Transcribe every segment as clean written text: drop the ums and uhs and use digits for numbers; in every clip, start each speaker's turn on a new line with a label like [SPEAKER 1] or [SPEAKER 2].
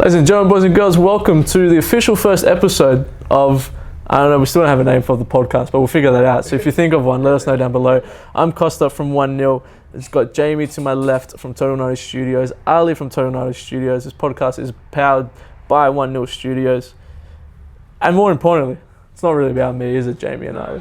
[SPEAKER 1] Ladies and gentlemen, boys and girls, welcome to the official first episode of, I don't know, we still don't have a name for the podcast, but we'll figure that out. So if you think of one, let us know down below. I'm Costa from 1-0. It's got Jamie to my left from Total 90 Studios, Ali from Total 90 Studios. This podcast is powered by 1-0 Studios. And more importantly, it's not really about me, is it, Jamie and Ali?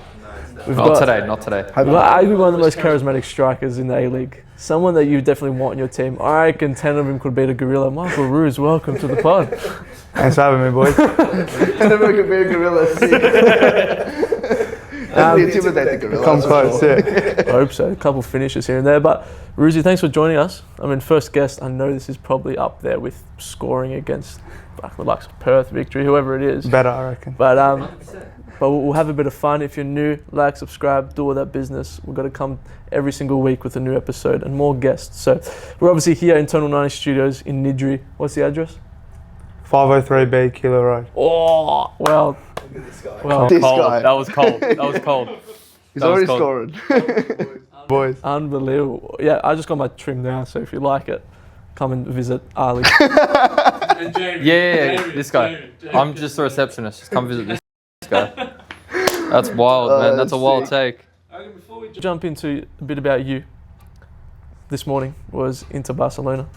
[SPEAKER 2] Not today.
[SPEAKER 1] We've got arguably one of the most charismatic strikers in the A-League. Someone that you definitely want in your team. I reckon 10 of them could beat a gorilla. Michael Ruhs, welcome to the pod.
[SPEAKER 3] Thanks for having me, boys.
[SPEAKER 4] 10 of them could beat a gorilla. Intimidate the gorilla.
[SPEAKER 3] Come close, yeah.
[SPEAKER 1] I hope so. A couple finishes here and there. But Ruhsy, thanks for joining us. I mean, first guest, I know this is probably up there with scoring against the likes of Perth, Victory, whoever it is.
[SPEAKER 3] Better, I reckon.
[SPEAKER 1] But we'll have a bit of fun. If you're new, like, subscribe, do all that business. We've got to come every single week with a new episode and more guests. So we're obviously here in Total 90 Studios in Nidri. What's the address?
[SPEAKER 3] 503B Kilo Road.
[SPEAKER 1] Oh, well.
[SPEAKER 4] Look at this guy.
[SPEAKER 1] Well,
[SPEAKER 4] This
[SPEAKER 2] Cold.
[SPEAKER 4] guy.
[SPEAKER 2] That was cold.
[SPEAKER 4] He's
[SPEAKER 2] That was
[SPEAKER 4] already
[SPEAKER 2] cold.
[SPEAKER 4] scoring.
[SPEAKER 3] Boys.
[SPEAKER 1] unbelievable. Yeah, I just got my trim now, so if you like it, come and visit Ali.
[SPEAKER 5] And Jamie.
[SPEAKER 2] Yeah, this guy. I'm just a receptionist. Just come visit this guy. That's wild, man. That's a wild take.
[SPEAKER 5] Okay, before we
[SPEAKER 1] Jump into a bit about you. This morning was Inter Barcelona.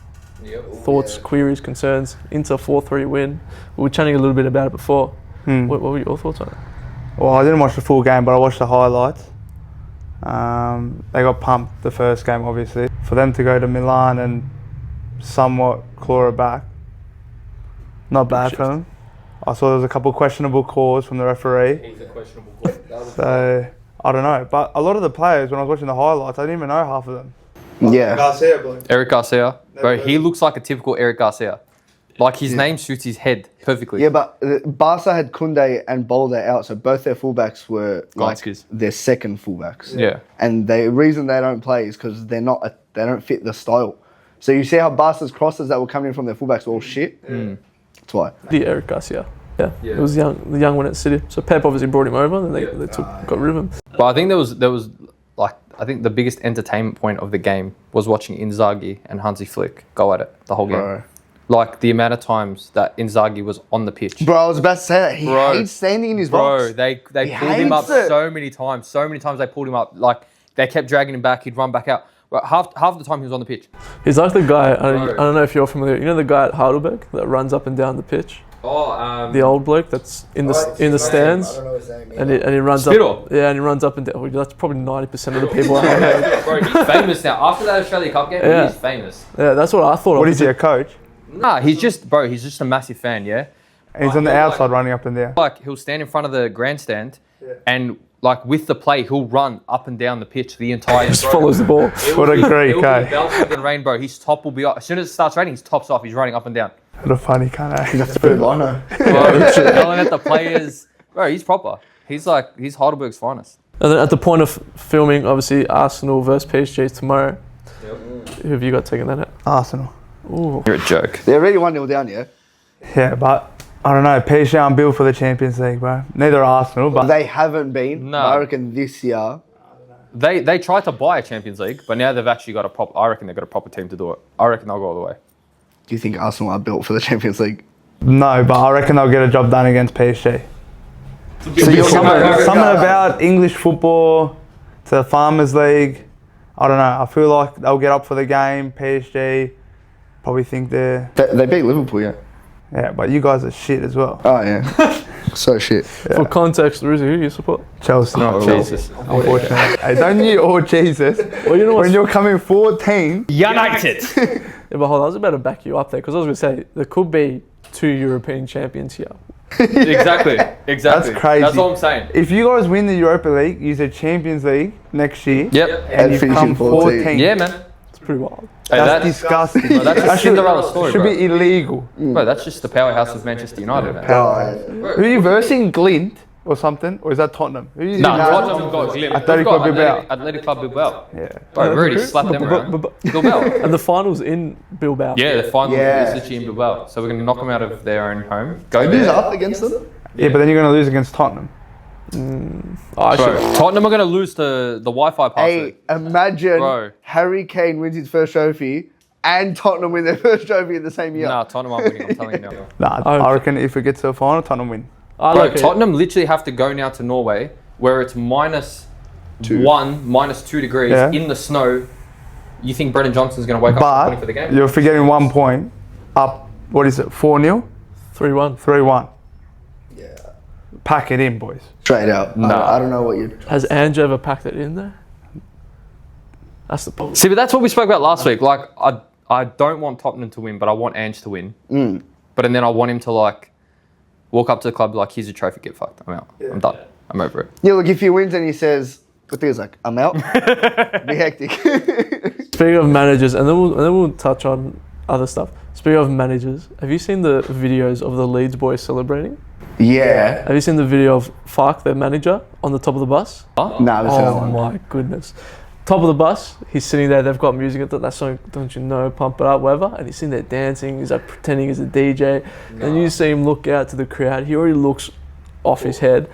[SPEAKER 1] Thoughts, queries, concerns. Inter 4-3 win. We were chatting a little bit about it before. What were your thoughts on it?
[SPEAKER 3] Well, I didn't watch the full game, but I watched the highlights. They got pumped the first game, obviously. For them to go to Milan and somewhat claw it back, not bad for them. I saw there was a couple of questionable calls from the referee.
[SPEAKER 2] He's a questionable call.
[SPEAKER 3] So, I don't know. But a lot of the players, when I was watching the highlights, I didn't even know half of them.
[SPEAKER 4] Yeah.
[SPEAKER 3] Garcia, bloke.
[SPEAKER 2] Eric Garcia. Bro, he looks like a typical Eric Garcia. Like his name suits his head perfectly.
[SPEAKER 4] Yeah, but Barca had Koundé and Bolde out, so both their fullbacks were like
[SPEAKER 2] Gonskis.
[SPEAKER 4] their second fullbacks.
[SPEAKER 2] Yeah.
[SPEAKER 4] And the reason they don't play is because they don't fit the style. So you see how Barca's crosses that were coming in from their fullbacks were all shit? That's why.
[SPEAKER 1] The Eric Garcia. Yeah. It was the young one at City. So Pep obviously brought him over, and then they got rid of him.
[SPEAKER 2] But I think there was like, I think the biggest entertainment point of the game was watching Inzaghi and Hansi Flick go at it the whole game.
[SPEAKER 4] Bro.
[SPEAKER 2] Like the amount of times that Inzaghi was on the pitch.
[SPEAKER 4] Bro, I was about to say that. He
[SPEAKER 2] Bro.
[SPEAKER 4] hates standing in his box.
[SPEAKER 2] Bro, they
[SPEAKER 4] He
[SPEAKER 2] pulled him up
[SPEAKER 4] hates it.
[SPEAKER 2] so many times. So many times they pulled him up. Like they kept dragging him back. He'd run back out. But half the time he was on the pitch.
[SPEAKER 1] He's like the guy, I don't know if you're familiar, you know the guy at Heidelberg that runs up and down the pitch?
[SPEAKER 2] Oh,
[SPEAKER 1] The old bloke that's in the stands?
[SPEAKER 4] I don't know his name.
[SPEAKER 1] And he runs
[SPEAKER 2] Spittle.
[SPEAKER 1] up. Yeah, and he runs up and down. Well, that's probably 90% of the people at Heidelberg.
[SPEAKER 2] Bro, he's famous now. After that Australia Cup game,
[SPEAKER 1] Yeah.
[SPEAKER 2] he's famous.
[SPEAKER 1] Yeah, that's what I thought.
[SPEAKER 3] What
[SPEAKER 1] of.
[SPEAKER 3] is he, a coach?
[SPEAKER 2] Nah, he's just a massive fan, yeah?
[SPEAKER 3] And he's on the outside running up and down.
[SPEAKER 2] Like, he'll stand in front of the grandstand and, like, with the play, he'll run up and down the pitch the entire
[SPEAKER 1] Just follows the ball.
[SPEAKER 3] What a Greek,
[SPEAKER 2] It'll be
[SPEAKER 3] eh?
[SPEAKER 2] belted and rain, bro. His top will be off. As soon as it starts raining, his top's off. He's running up and down.
[SPEAKER 3] What a funny cunt, eh?
[SPEAKER 4] That's a bit of honor.
[SPEAKER 2] Bro, yelling at the players. Bro, he's proper. He's Heidelberg's finest.
[SPEAKER 1] And then at the point of filming, obviously, Arsenal versus PSG tomorrow. Who have you got taking that out?
[SPEAKER 3] Arsenal.
[SPEAKER 1] Ooh.
[SPEAKER 2] You're a joke.
[SPEAKER 4] They're already 1-0 down, yeah?
[SPEAKER 3] Yeah, but I don't know. PSG aren't built for the Champions League, bro. Neither are Arsenal, but
[SPEAKER 4] They haven't been.
[SPEAKER 2] No.
[SPEAKER 4] But I reckon this year.
[SPEAKER 2] They tried to buy a Champions League, but now they've actually got I reckon they've got a proper team to do it. I reckon they'll go all the way.
[SPEAKER 4] Do you think Arsenal are built for the Champions League?
[SPEAKER 3] no, but I reckon they'll get a job done against PSG.
[SPEAKER 4] So you're
[SPEAKER 3] Something about English football to the Farmers League. I don't know. I feel like they'll get up for the game. PSG probably think they're...
[SPEAKER 4] They beat Liverpool, yeah.
[SPEAKER 3] Yeah, but you guys are shit as well.
[SPEAKER 4] Oh, yeah. So shit.
[SPEAKER 1] For context, Ruzi, who do you support?
[SPEAKER 3] Chelsea.
[SPEAKER 2] Oh, Jesus.
[SPEAKER 3] Unfortunately. Hey, don't you or Jesus.
[SPEAKER 1] Well, you know
[SPEAKER 3] When
[SPEAKER 1] what?
[SPEAKER 3] you're coming 14...
[SPEAKER 2] United.
[SPEAKER 1] Yeah, but hold on, I was about to back you up there because I was going to say there could be 2 European champions here.
[SPEAKER 2] Exactly.
[SPEAKER 3] That's crazy.
[SPEAKER 2] That's all I'm saying.
[SPEAKER 3] If you guys win the Europa League, use the Champions League next year,
[SPEAKER 2] Yep.
[SPEAKER 3] and you
[SPEAKER 4] finishing
[SPEAKER 3] come 14.
[SPEAKER 4] 14.
[SPEAKER 2] Yeah, man.
[SPEAKER 1] It's pretty wild.
[SPEAKER 2] Hey,
[SPEAKER 3] That's disgusting.
[SPEAKER 2] Bro, that's a Cinderella story,
[SPEAKER 3] should
[SPEAKER 2] bro.
[SPEAKER 3] be illegal.
[SPEAKER 2] Bro, that's just the powerhouse of Manchester United, man.
[SPEAKER 3] Who are you versing? Glint or something? Or is that Tottenham? Who are you
[SPEAKER 2] Nah,
[SPEAKER 3] using?
[SPEAKER 2] Tottenham got Glim.
[SPEAKER 3] Atletico Bilbao.
[SPEAKER 2] Athletic Club Bilbao.
[SPEAKER 3] Yeah.
[SPEAKER 2] Bro, Rudy slapped them around. Bilbao.
[SPEAKER 1] And the finals in Bilbao.
[SPEAKER 2] Yeah, the final
[SPEAKER 4] Yeah.
[SPEAKER 2] is literally in Bilbao. So we're going to knock them out of their own home. Go
[SPEAKER 4] Who's
[SPEAKER 2] there.
[SPEAKER 4] up against them?
[SPEAKER 3] Yeah, but then you're going to lose against Tottenham.
[SPEAKER 1] I
[SPEAKER 2] Bro,
[SPEAKER 1] should.
[SPEAKER 2] Tottenham are going to lose to the Wi-Fi password.
[SPEAKER 4] Hey, imagine
[SPEAKER 2] Bro.
[SPEAKER 4] Harry Kane wins his first trophy and Tottenham win their first trophy in the same year.
[SPEAKER 2] Nah, Tottenham aren't winning. I'm telling you now.
[SPEAKER 3] Nah, I reckon if it gets to the final, Tottenham win.
[SPEAKER 1] I
[SPEAKER 2] Bro,
[SPEAKER 1] like it.
[SPEAKER 2] Tottenham literally have to go now to Norway, where it's -1, -2 degrees
[SPEAKER 3] Yeah.
[SPEAKER 2] in the snow. You think Brendan Johnson's going to wake up
[SPEAKER 3] But
[SPEAKER 2] for the game?
[SPEAKER 3] you're forgetting 1 point. Up, what is it, 4-0?
[SPEAKER 1] 3-1.
[SPEAKER 3] 3-1.
[SPEAKER 4] Yeah.
[SPEAKER 3] Pack it in, boys.
[SPEAKER 4] Straight out.
[SPEAKER 2] Nah.
[SPEAKER 4] I don't know what you.
[SPEAKER 1] Has Ange ever packed it in there? That's the problem.
[SPEAKER 2] See, but that's what we spoke about last week. Like, I don't want Tottenham to win, but I want Ange to win. But and then I want him to like walk up to the club like, here's your trophy, get fucked. I'm out. I'm done. I'm over it.
[SPEAKER 4] Yeah, look, if he wins and he says, the thing is like, I'm out, be hectic.
[SPEAKER 1] Speaking of managers, and then we'll touch on other stuff. Speaking of managers, have you seen the videos of the Leeds boys celebrating?
[SPEAKER 4] Yeah.
[SPEAKER 1] Have you seen the video of Fark, their manager, on the top of the bus?
[SPEAKER 4] Nah, I haven't seen that
[SPEAKER 1] Oh
[SPEAKER 4] one.
[SPEAKER 1] my goodness. Top of the bus, he's sitting there, they've got music, that song, don't you know, pump it up, whatever, and he's sitting there dancing, he's like pretending he's a DJ, and you see him look out to the crowd, he already looks off his head,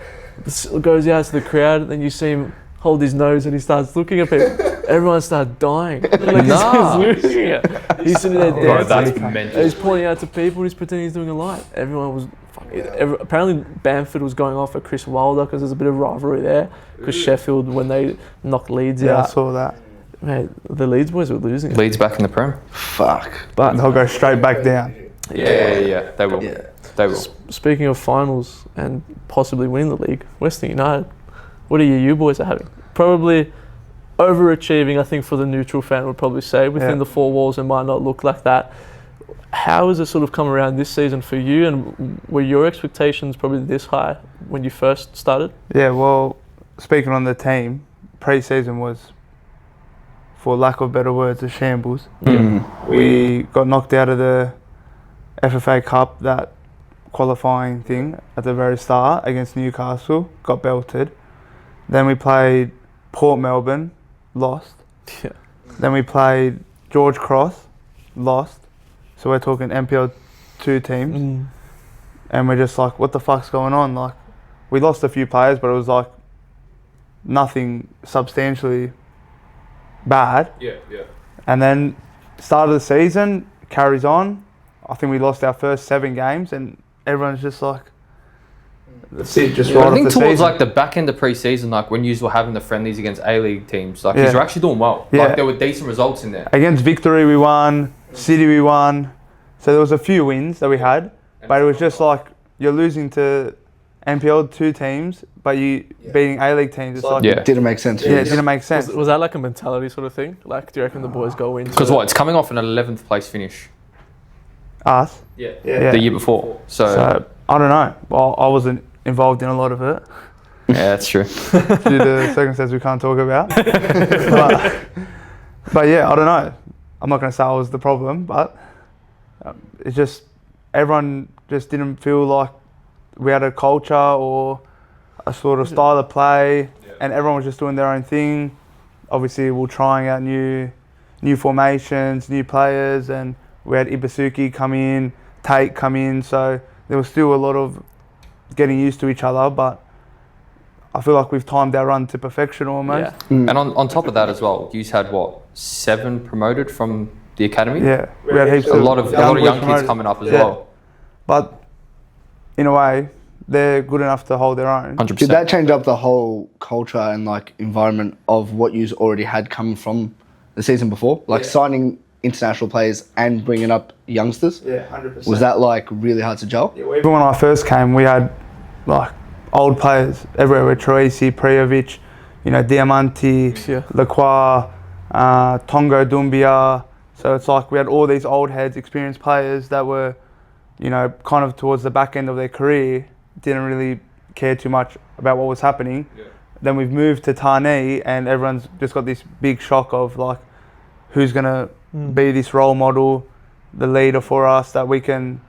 [SPEAKER 1] goes out to the crowd, then you see him hold his nose and he starts looking at people, everyone starts dying, like
[SPEAKER 2] Nah.
[SPEAKER 1] he's losing it, he's sitting there
[SPEAKER 2] Bro,
[SPEAKER 1] dancing,
[SPEAKER 2] that's mental.
[SPEAKER 1] and he's pointing out to people, he's pretending he's doing a light, everyone was apparently Bamford was going off at Chris Wilder because there's a bit of rivalry there because Sheffield, when they knocked Leeds
[SPEAKER 3] Yeah, I
[SPEAKER 1] out,
[SPEAKER 3] saw that.
[SPEAKER 1] mate, the Leeds boys were losing it.
[SPEAKER 2] Leeds back in the Prem.
[SPEAKER 4] Fuck.
[SPEAKER 1] But
[SPEAKER 3] They'll go straight back down.
[SPEAKER 2] Yeah. They will.
[SPEAKER 4] Yeah.
[SPEAKER 2] They will.
[SPEAKER 1] speaking of finals and possibly winning the league, Western United, what are you boys are having? Probably overachieving, I think, for the neutral fan would probably say. Within the four walls, it might not look like that. How has it sort of come around this season for you, and were your expectations probably this high when you first started?
[SPEAKER 3] Yeah, well, speaking on the team, pre-season was, for lack of better words, a shambles. We got knocked out of the FFA Cup, that qualifying thing at the very start against Newcastle, got belted. Then we played Port Melbourne, lost.
[SPEAKER 1] Yeah.
[SPEAKER 3] Then we played George Cross, lost. So we're talking NPL 2 teams. And we're just like, what the fuck's going on? Like, we lost a few players, but it was like nothing substantially bad.
[SPEAKER 2] Yeah.
[SPEAKER 3] And then start of the season carries on. I think we lost our first 7 games, and everyone's just like, that's it, just right
[SPEAKER 2] I
[SPEAKER 3] off
[SPEAKER 2] think
[SPEAKER 3] the
[SPEAKER 2] towards
[SPEAKER 3] season.
[SPEAKER 2] like the back end of pre-season, like when you were having the friendlies against A-League teams, like
[SPEAKER 3] Yeah.
[SPEAKER 2] you were actually doing well.
[SPEAKER 3] Yeah.
[SPEAKER 2] Like there were decent results in there.
[SPEAKER 3] Against Victory we won, City we won. So there was a few wins that we had, but it was just like you're losing to NPL 2 teams, but you beating A-League teams. It's like,
[SPEAKER 2] Yeah.
[SPEAKER 4] Didn't make sense.
[SPEAKER 3] it didn't make sense.
[SPEAKER 1] Was that like a mentality sort of thing? Like, do you reckon the boys go into
[SPEAKER 2] Because what? It's coming off an 11th place finish
[SPEAKER 3] Us.
[SPEAKER 1] Yeah.
[SPEAKER 2] the year before. So
[SPEAKER 3] I don't know. Well, I wasn't involved in a lot of it
[SPEAKER 2] yeah, that's true.
[SPEAKER 3] due to circumstances we can't talk about. but yeah, I don't know. I'm not going to say I was the problem, but it's just everyone just didn't feel like we had a culture or a sort of style of play, and everyone was just doing their own thing. Obviously, we're trying out new formations, new players, and we had Ibasuki come in, Tate come in, so there was still a lot of getting used to each other, but I feel like we've timed our run to perfection almost.
[SPEAKER 2] And on top of that as well, you had what, 7 promoted from the academy?
[SPEAKER 3] Yeah, we had heaps
[SPEAKER 2] A lot of young
[SPEAKER 3] boys
[SPEAKER 2] kids
[SPEAKER 3] promoted.
[SPEAKER 2] coming up as
[SPEAKER 3] Yeah.
[SPEAKER 2] well.
[SPEAKER 3] But in a way, they're good enough to hold their own.
[SPEAKER 2] 100%.
[SPEAKER 4] Did that change up the whole culture and like environment of what you already had coming from the season before? Like signing international players and bringing up youngsters?
[SPEAKER 3] Yeah, 100%.
[SPEAKER 4] Was that like really hard to gel?
[SPEAKER 3] Even when I first came, we had like old players everywhere. Troisi, Prijovic, Diamanti,
[SPEAKER 1] Yeah.
[SPEAKER 3] Lacroix, Tongo Dumbia. So it's like we had all these old heads, experienced players that were, kind of towards the back end of their career, didn't really care too much about what was happening. Yeah. Then we've moved to Tarnee, and everyone's just got this big shock of like, who's gonna be this role model, the leader for us that we can,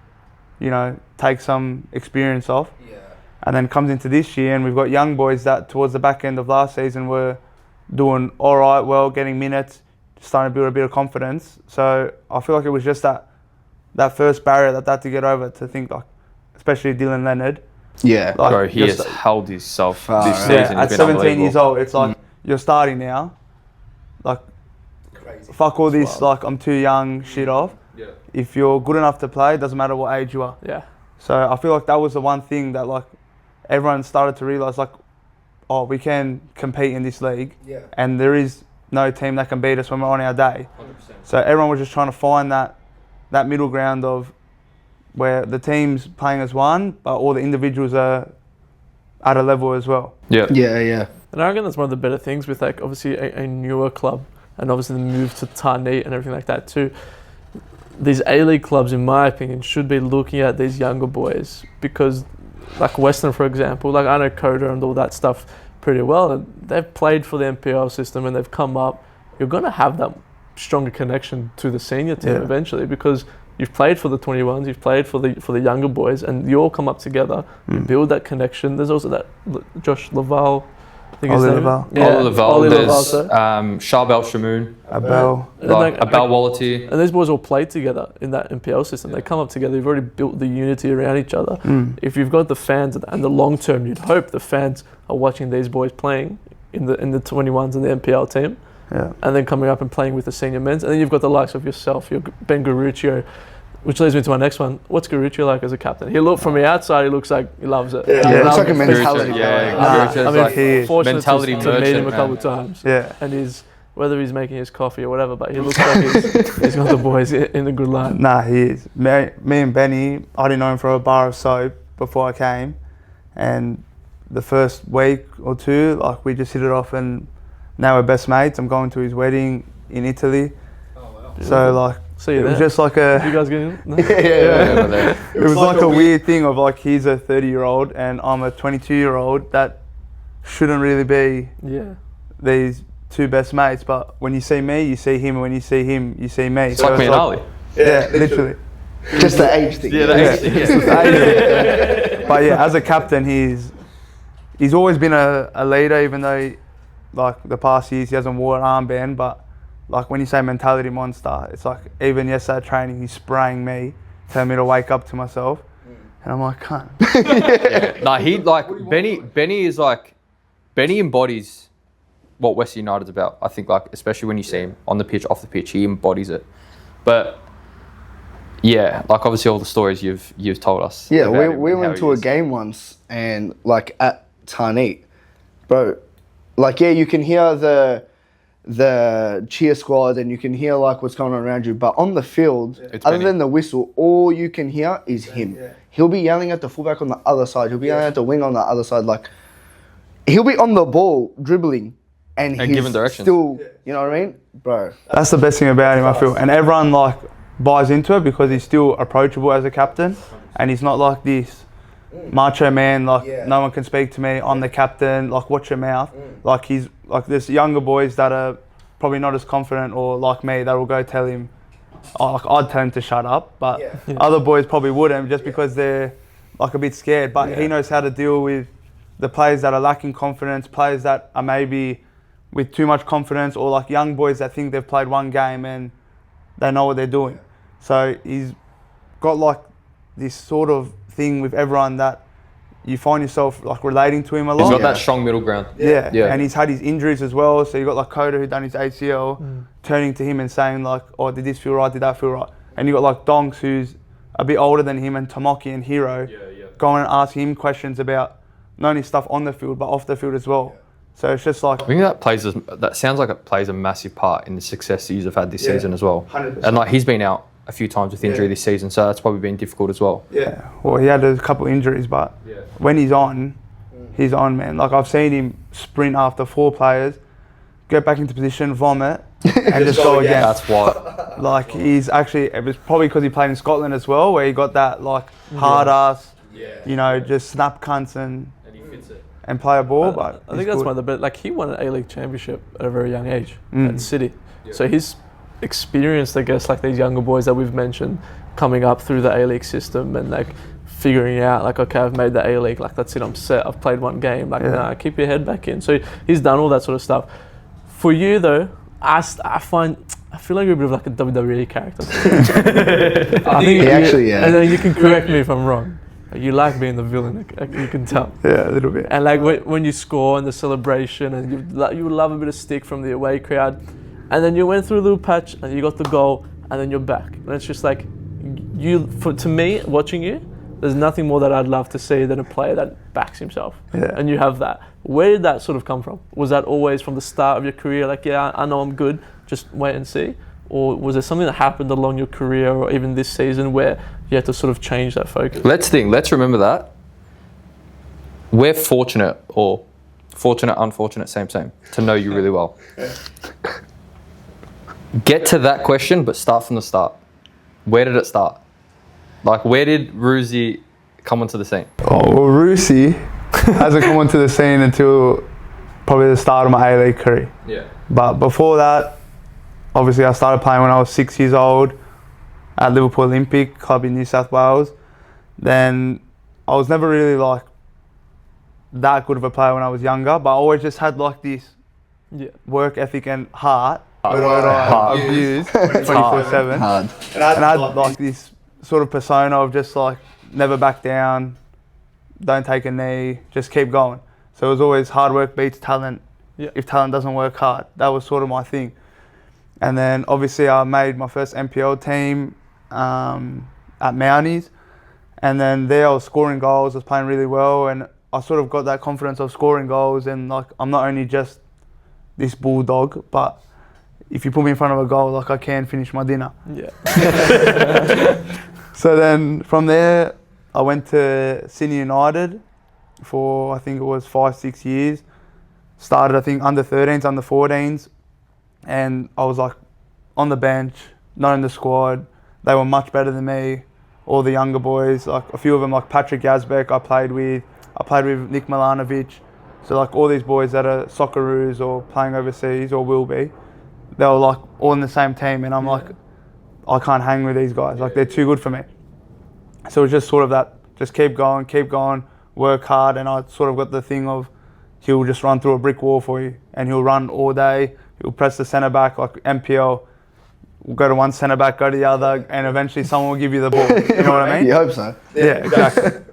[SPEAKER 3] take some experience off. Yeah. And then comes into this year, and we've got young boys that towards the back end of last season were doing all right, well, getting minutes, starting to build a bit of confidence. So I feel like it was just that first barrier that they had to get over, to think like, especially Dylan Leonard.
[SPEAKER 4] Yeah.
[SPEAKER 3] Like,
[SPEAKER 2] Bro, he has
[SPEAKER 3] just-
[SPEAKER 2] held himself this
[SPEAKER 4] Yeah,
[SPEAKER 2] season.
[SPEAKER 3] at
[SPEAKER 2] He's been
[SPEAKER 3] 17 years
[SPEAKER 2] unbelievable.
[SPEAKER 3] old, it's like you're starting now. Like, fuck all this like I'm too young shit off.
[SPEAKER 2] Yeah.
[SPEAKER 3] If you're good enough to play, it doesn't matter what age you are.
[SPEAKER 1] Yeah.
[SPEAKER 3] So I feel like that was the one thing that like everyone started to realise, like, oh, we can compete in this league, and there is no team that can beat us when we're on our day.
[SPEAKER 2] 100%.
[SPEAKER 3] So everyone was just trying to find that middle ground of where the team's playing as one, but all the individuals are at a level as well.
[SPEAKER 2] Yeah.
[SPEAKER 4] Yeah.
[SPEAKER 1] And I reckon that's one of the better things with like obviously a newer club, and obviously the move to Tarneet and everything like that too. These A-League clubs, in my opinion, should be looking at these younger boys, because like Western, for example, like I know Coda and all that stuff pretty well, and they've played for the NPL system and they've come up. You're going to have that stronger connection to the senior team eventually, because you've played for the 21s, you've played for the younger boys, and you all come up together, you build that connection. There's also that Josh Laval, I think his name.
[SPEAKER 2] Ollie Laval. There's Charbel Shamoon.
[SPEAKER 3] Abel.
[SPEAKER 2] Abel Wallity.
[SPEAKER 1] And these boys all play together in that NPL system. They come up together. You've already built the unity around each other. If you've got the fans and the long term, you'd hope the fans are watching these boys playing in the 21s and the NPL team.
[SPEAKER 3] Yeah.
[SPEAKER 1] And then coming up and playing with the senior men's. And then you've got the likes of yourself, your Ben Garuccio, which leads me to my next one. What's Garuccio like as a captain? He look from the outside, he looks like he loves it.
[SPEAKER 4] Yeah, it's like a mentality.
[SPEAKER 1] Fortunate
[SPEAKER 2] mentality
[SPEAKER 1] to meet him
[SPEAKER 2] merchant,
[SPEAKER 1] a couple of times.
[SPEAKER 3] Yeah.
[SPEAKER 1] And whether he's making his coffee or whatever, but he looks like he's got the boys in a good line.
[SPEAKER 3] Nah, he is. Me and Benny, I didn't know him for a bar of soap before I came, and the first week or two, like we just hit it off, and now we're best mates. I'm going to his wedding in Italy. Oh wow! So like,
[SPEAKER 1] see you
[SPEAKER 3] it
[SPEAKER 1] there.
[SPEAKER 3] was just like a.
[SPEAKER 1] You guys get in? No?
[SPEAKER 3] Yeah. It was like a weird thing of like he's a 30-year-old and I'm a 22-year-old. That shouldn't really be these two best mates. But when you see me, you see him, and when you see him, you see me.
[SPEAKER 2] It's like me and Ali.
[SPEAKER 3] Yeah, literally.
[SPEAKER 4] Just the age thing.
[SPEAKER 2] Yeah, the age thing.
[SPEAKER 3] It's just the age thing. But yeah, as a captain, he's always been a leader, even though like the past years he hasn't wore an armband. But like when you say mentality monster, it's like even yesterday at training he's spraying me, telling me to wake up to myself, and I'm like, cunt.
[SPEAKER 2] He like Benny is like Benny embodies what Western United's about. I think like especially when you see him on the pitch, off the pitch, he embodies it. But yeah, like obviously all the stories you've told us.
[SPEAKER 4] Yeah, we went to a game once, and like at Tarneet, bro, like you can hear the cheer squad and you can hear like what's going on around you, but on the field, other than the whistle, all you can hear is him. Yeah. He'll be yelling at the fullback on the other side. He'll be yelling at the wing on the other side. Like he'll be on the ball dribbling, and he's
[SPEAKER 2] giving directions.
[SPEAKER 4] Still, you know what I mean, bro?
[SPEAKER 3] That's the best thing about him, I feel, and everyone like buys into it because he's still approachable as a captain, and he's not like this macho man, like no one can speak to me, I'm the captain, like watch your mouth. Like he's like there's younger boys that are probably not as confident or like me that will go tell him, like I'd tell him to shut up, but other boys probably wouldn't just because they're like a bit scared. But he knows how to deal with the players that are lacking confidence, players that are maybe with too much confidence, or like young boys that think they've played one game and they know what they're doing. So he's got like this sort of thing with everyone that you find yourself like relating to him a lot.
[SPEAKER 2] He's got that strong middle ground.
[SPEAKER 3] Yeah, and he's had his injuries as well. So you got like Coda who done his ACL, turning to him and saying like, "Oh, did this feel right? Did that feel right?" And you got like Donks who's a bit older than him, and Tomoki and Hero going and asking him questions about not only stuff on the field but off the field as well. So it's just like
[SPEAKER 2] I think that sounds like it plays a massive part in the success that you've had this season as well.
[SPEAKER 3] 100%.
[SPEAKER 2] And like he's been out a few times with injury this season, so that's probably been difficult as well.
[SPEAKER 3] Yeah, well, he had a couple injuries, but when he's on, man. Like I've seen him sprint after 4 players, get back into position, vomit, and just go again.
[SPEAKER 2] That's what.
[SPEAKER 3] Like he's actually, it was probably because he played in Scotland as well, where he got that like hard ass, you know, just snap cunts and he fits it and play a ball. But
[SPEAKER 1] I think that's one of the best. Like he won an A-League championship at a very young age at City, so he's experienced, I guess, like these younger boys that we've mentioned coming up through the A-League system and like figuring out like, okay, I've made the A-League, like that's it, I'm set, I've played one game, like nah, keep your head back in. So he's done all that sort of stuff. For you though, I feel like you're a bit of like a WWE character. I think
[SPEAKER 4] he actually,
[SPEAKER 1] and then you can correct me if I'm wrong. You like being the villain, you can tell.
[SPEAKER 3] Yeah, a little bit.
[SPEAKER 1] And like when you score and the celebration, and you love a bit of stick from the away crowd. and then you went through a little patch and you got the goal, and then you're back. And it's just like, to me, watching you, there's nothing more that I'd love to see than a player that backs himself.
[SPEAKER 3] Yeah.
[SPEAKER 1] And you have that. Where did that sort of come from? Was that always from the start of your career, like, yeah, I know I'm good, just wait and see? Or was there something that happened along your career or even this season where you had to sort of change that focus?
[SPEAKER 2] Let's remember that. We're fortunate, unfortunate, same, to know you really well. Get to that question, but start from the start. Where did it start? Like, where did Ruhs come onto the scene?
[SPEAKER 3] Oh, well, Ruhs hasn't come onto the scene until probably the start of my A-League career.
[SPEAKER 2] Yeah.
[SPEAKER 3] But before that, obviously I started playing when I was 6 years old at Liverpool Olympic Club in New South Wales. Then I was never really like that good of a player when I was younger, but I always just had like this work ethic and heart. I abused 24/7.
[SPEAKER 4] Hard.
[SPEAKER 3] And I had like this sort of persona of just like never back down, don't take a knee, just keep going. So it was always hard work beats talent.
[SPEAKER 1] Yeah.
[SPEAKER 3] If talent doesn't work hard, that was sort of my thing. And then obviously I made my first NPL team at Mounties, and then there I was scoring goals, I was playing really well, and I sort of got that confidence of scoring goals, and like I'm not only just this bulldog, but if you put me in front of a goal, like I can finish my dinner.
[SPEAKER 1] Yeah.
[SPEAKER 3] So then from there, I went to Sydney United for I think it was 5-6 years. Started I think under 13s, under 14s, and I was like on the bench, not in the squad. They were much better than me. All the younger boys, like a few of them, like Patrick Yazbek, I played with Nick Milanovic. So like all these boys that are Socceroos or playing overseas or will be, they were like all in the same team, and I'm like, I can't hang with these guys. Like they're too good for me. So it was just sort of that, just keep going, work hard, and I sort of got the thing of he'll just run through a brick wall for you, and he'll run all day. He'll press the centre back, like NPL. We'll go to one centre back, go to the other, and eventually someone will give you the ball. You know what I mean?
[SPEAKER 4] You hope so.
[SPEAKER 3] Yeah, exactly.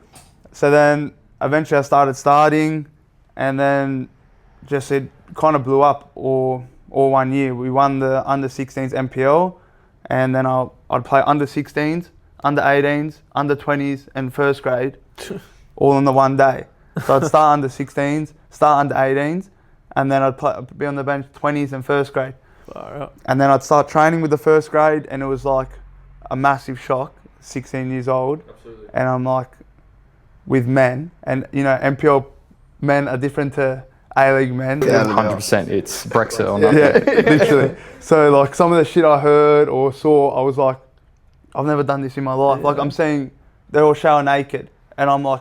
[SPEAKER 3] So then eventually I started starting, and then just it kind of blew up all 1 year. We won the under 16s NPL, and then I'd play under 16s, under 18s, under 20s, and first grade, all in the one day. So I'd start under 16s, start under 18s, and then I'd be on the bench 20s and first grade. And then I'd start training with the first grade, and it was like a massive shock, 16 years old.
[SPEAKER 2] Absolutely.
[SPEAKER 3] And I'm like, with men, and you know, NPL men are different to A-League men.
[SPEAKER 4] Yeah,
[SPEAKER 2] 100%. It's Brexit or nothing.
[SPEAKER 3] Yeah, literally. So like some of the shit I heard or saw, I was like, I've never done this in my life. Like I'm seeing they're all shower naked, and I'm like,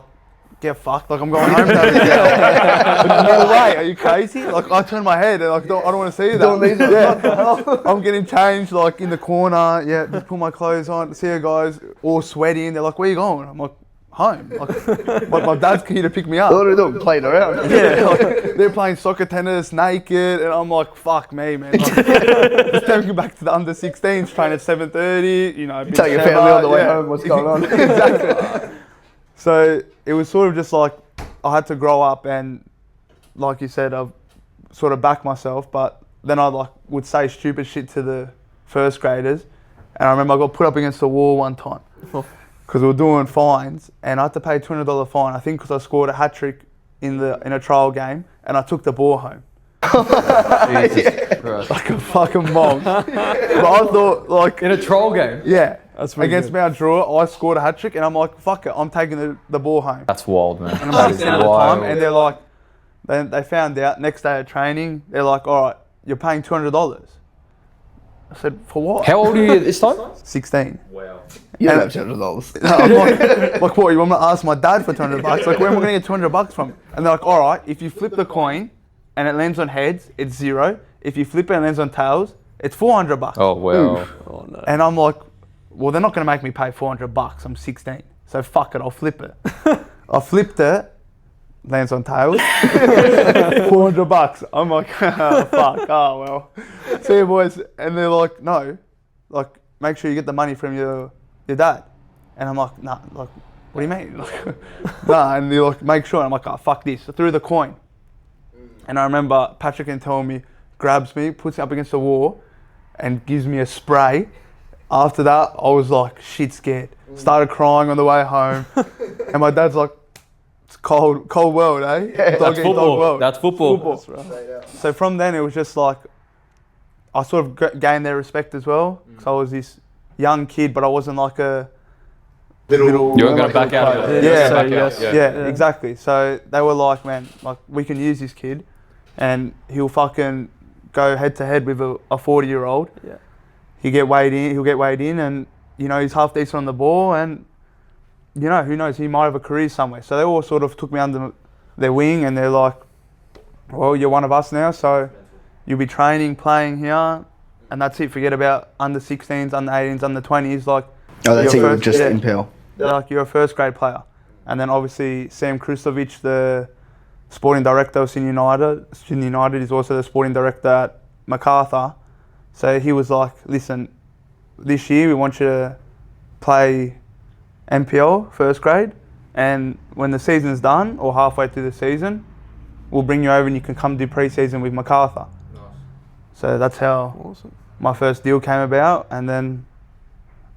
[SPEAKER 3] get fucked. Like I'm going home to have a shower. No way, are you crazy? Like I turn my head and like I don't want to see that. I'm getting changed like in the corner. Yeah, just put my clothes on. See you guys all sweaty, and they're like, where you going? I'm like, home. Like my dad's here to pick me up.
[SPEAKER 4] What are we doing? Playing around.
[SPEAKER 3] Yeah, like, they're playing soccer, tennis, naked, and I'm like, fuck me, man. Like, just taking back to the under 16s, train at 7:30. You know,
[SPEAKER 4] Tell your family on the way home what's going on.
[SPEAKER 3] Exactly. So it was sort of just like I had to grow up, and like you said, I've sort of backed myself, but then I like would say stupid shit to the first graders, and I remember I got put up against the wall one time because we were doing fines, and I had to pay a $200 fine. I think because I scored a hat trick in a trial game, and I took the ball home.
[SPEAKER 2] Jesus Christ.
[SPEAKER 3] Like a fucking mom. But I thought like
[SPEAKER 2] In a troll game?
[SPEAKER 3] yeah.
[SPEAKER 1] That's pretty
[SPEAKER 3] Against
[SPEAKER 1] good.
[SPEAKER 3] Mount Draw, I scored a hat trick, and I'm like, fuck it, I'm taking the ball home.
[SPEAKER 2] That's wild, man.
[SPEAKER 3] And I'm
[SPEAKER 2] That
[SPEAKER 3] like
[SPEAKER 2] is
[SPEAKER 3] sitting at the
[SPEAKER 2] wild.
[SPEAKER 3] time, and they're like, they found out next day of training, they're like, all right, you're paying $200. I said, for what?
[SPEAKER 2] How old are you at this time?
[SPEAKER 3] 16.
[SPEAKER 4] You don't have $200.
[SPEAKER 3] No, I'm like what, you want me to ask my dad for $200? Like, where am I going to get $200 from? And they're like, all right, if you flip the coin and it lands on heads, it's $0. If you flip it and it lands on tails, it's $400.
[SPEAKER 2] Oh, wow.
[SPEAKER 1] Oh no.
[SPEAKER 3] And I'm like, well, they're not going to make me pay $400. I'm 16. So fuck it, I'll flip it. I flipped it, lands on tails, $400. I'm like, oh, fuck, oh well. See you boys. And they're like, no, like, make sure you get the money from your dad. And I'm like, nah, like, what do you mean? Like, nah, and they're like, make sure. And I'm like, oh, fuck this. I threw the coin. And I remember Patrick and telling me, grabs me, puts me up against the wall, and gives me a spray. After that, I was like shit scared. Started crying on the way home, and my dad's like, "It's cold world, eh?
[SPEAKER 4] Yeah.
[SPEAKER 3] Dog eat dog world."
[SPEAKER 2] That's football.
[SPEAKER 3] So from then, it was just like I sort of gained their respect as well, because I was this young kid, but I wasn't like a little.
[SPEAKER 2] You weren't going to back out of it.
[SPEAKER 3] Yeah, exactly. So they were like, man, like we can use this kid, and he'll fucking go head to head with a 40-year-old.
[SPEAKER 1] Yeah.
[SPEAKER 3] He'll get weighed in, and you know he's half decent on the ball, and you know who knows, he might have a career somewhere. So they all sort of took me under their wing, and they're like, well, you're one of us now, so you'll be training, playing here, and that's it. Forget about under 16s, under 18s, under 20s. Like,
[SPEAKER 4] Oh, that's
[SPEAKER 3] you're
[SPEAKER 4] even just impel.
[SPEAKER 3] like you're a first grade player. And then obviously Sam Kristovic, the sporting director of Sydney United, is also the sporting director at MacArthur. So he was like, listen, this year we want you to play NPL first grade, and when the season's done or halfway through the season, we'll bring you over and you can come do pre-season with MacArthur. Nice. So that's how my first deal came about, and then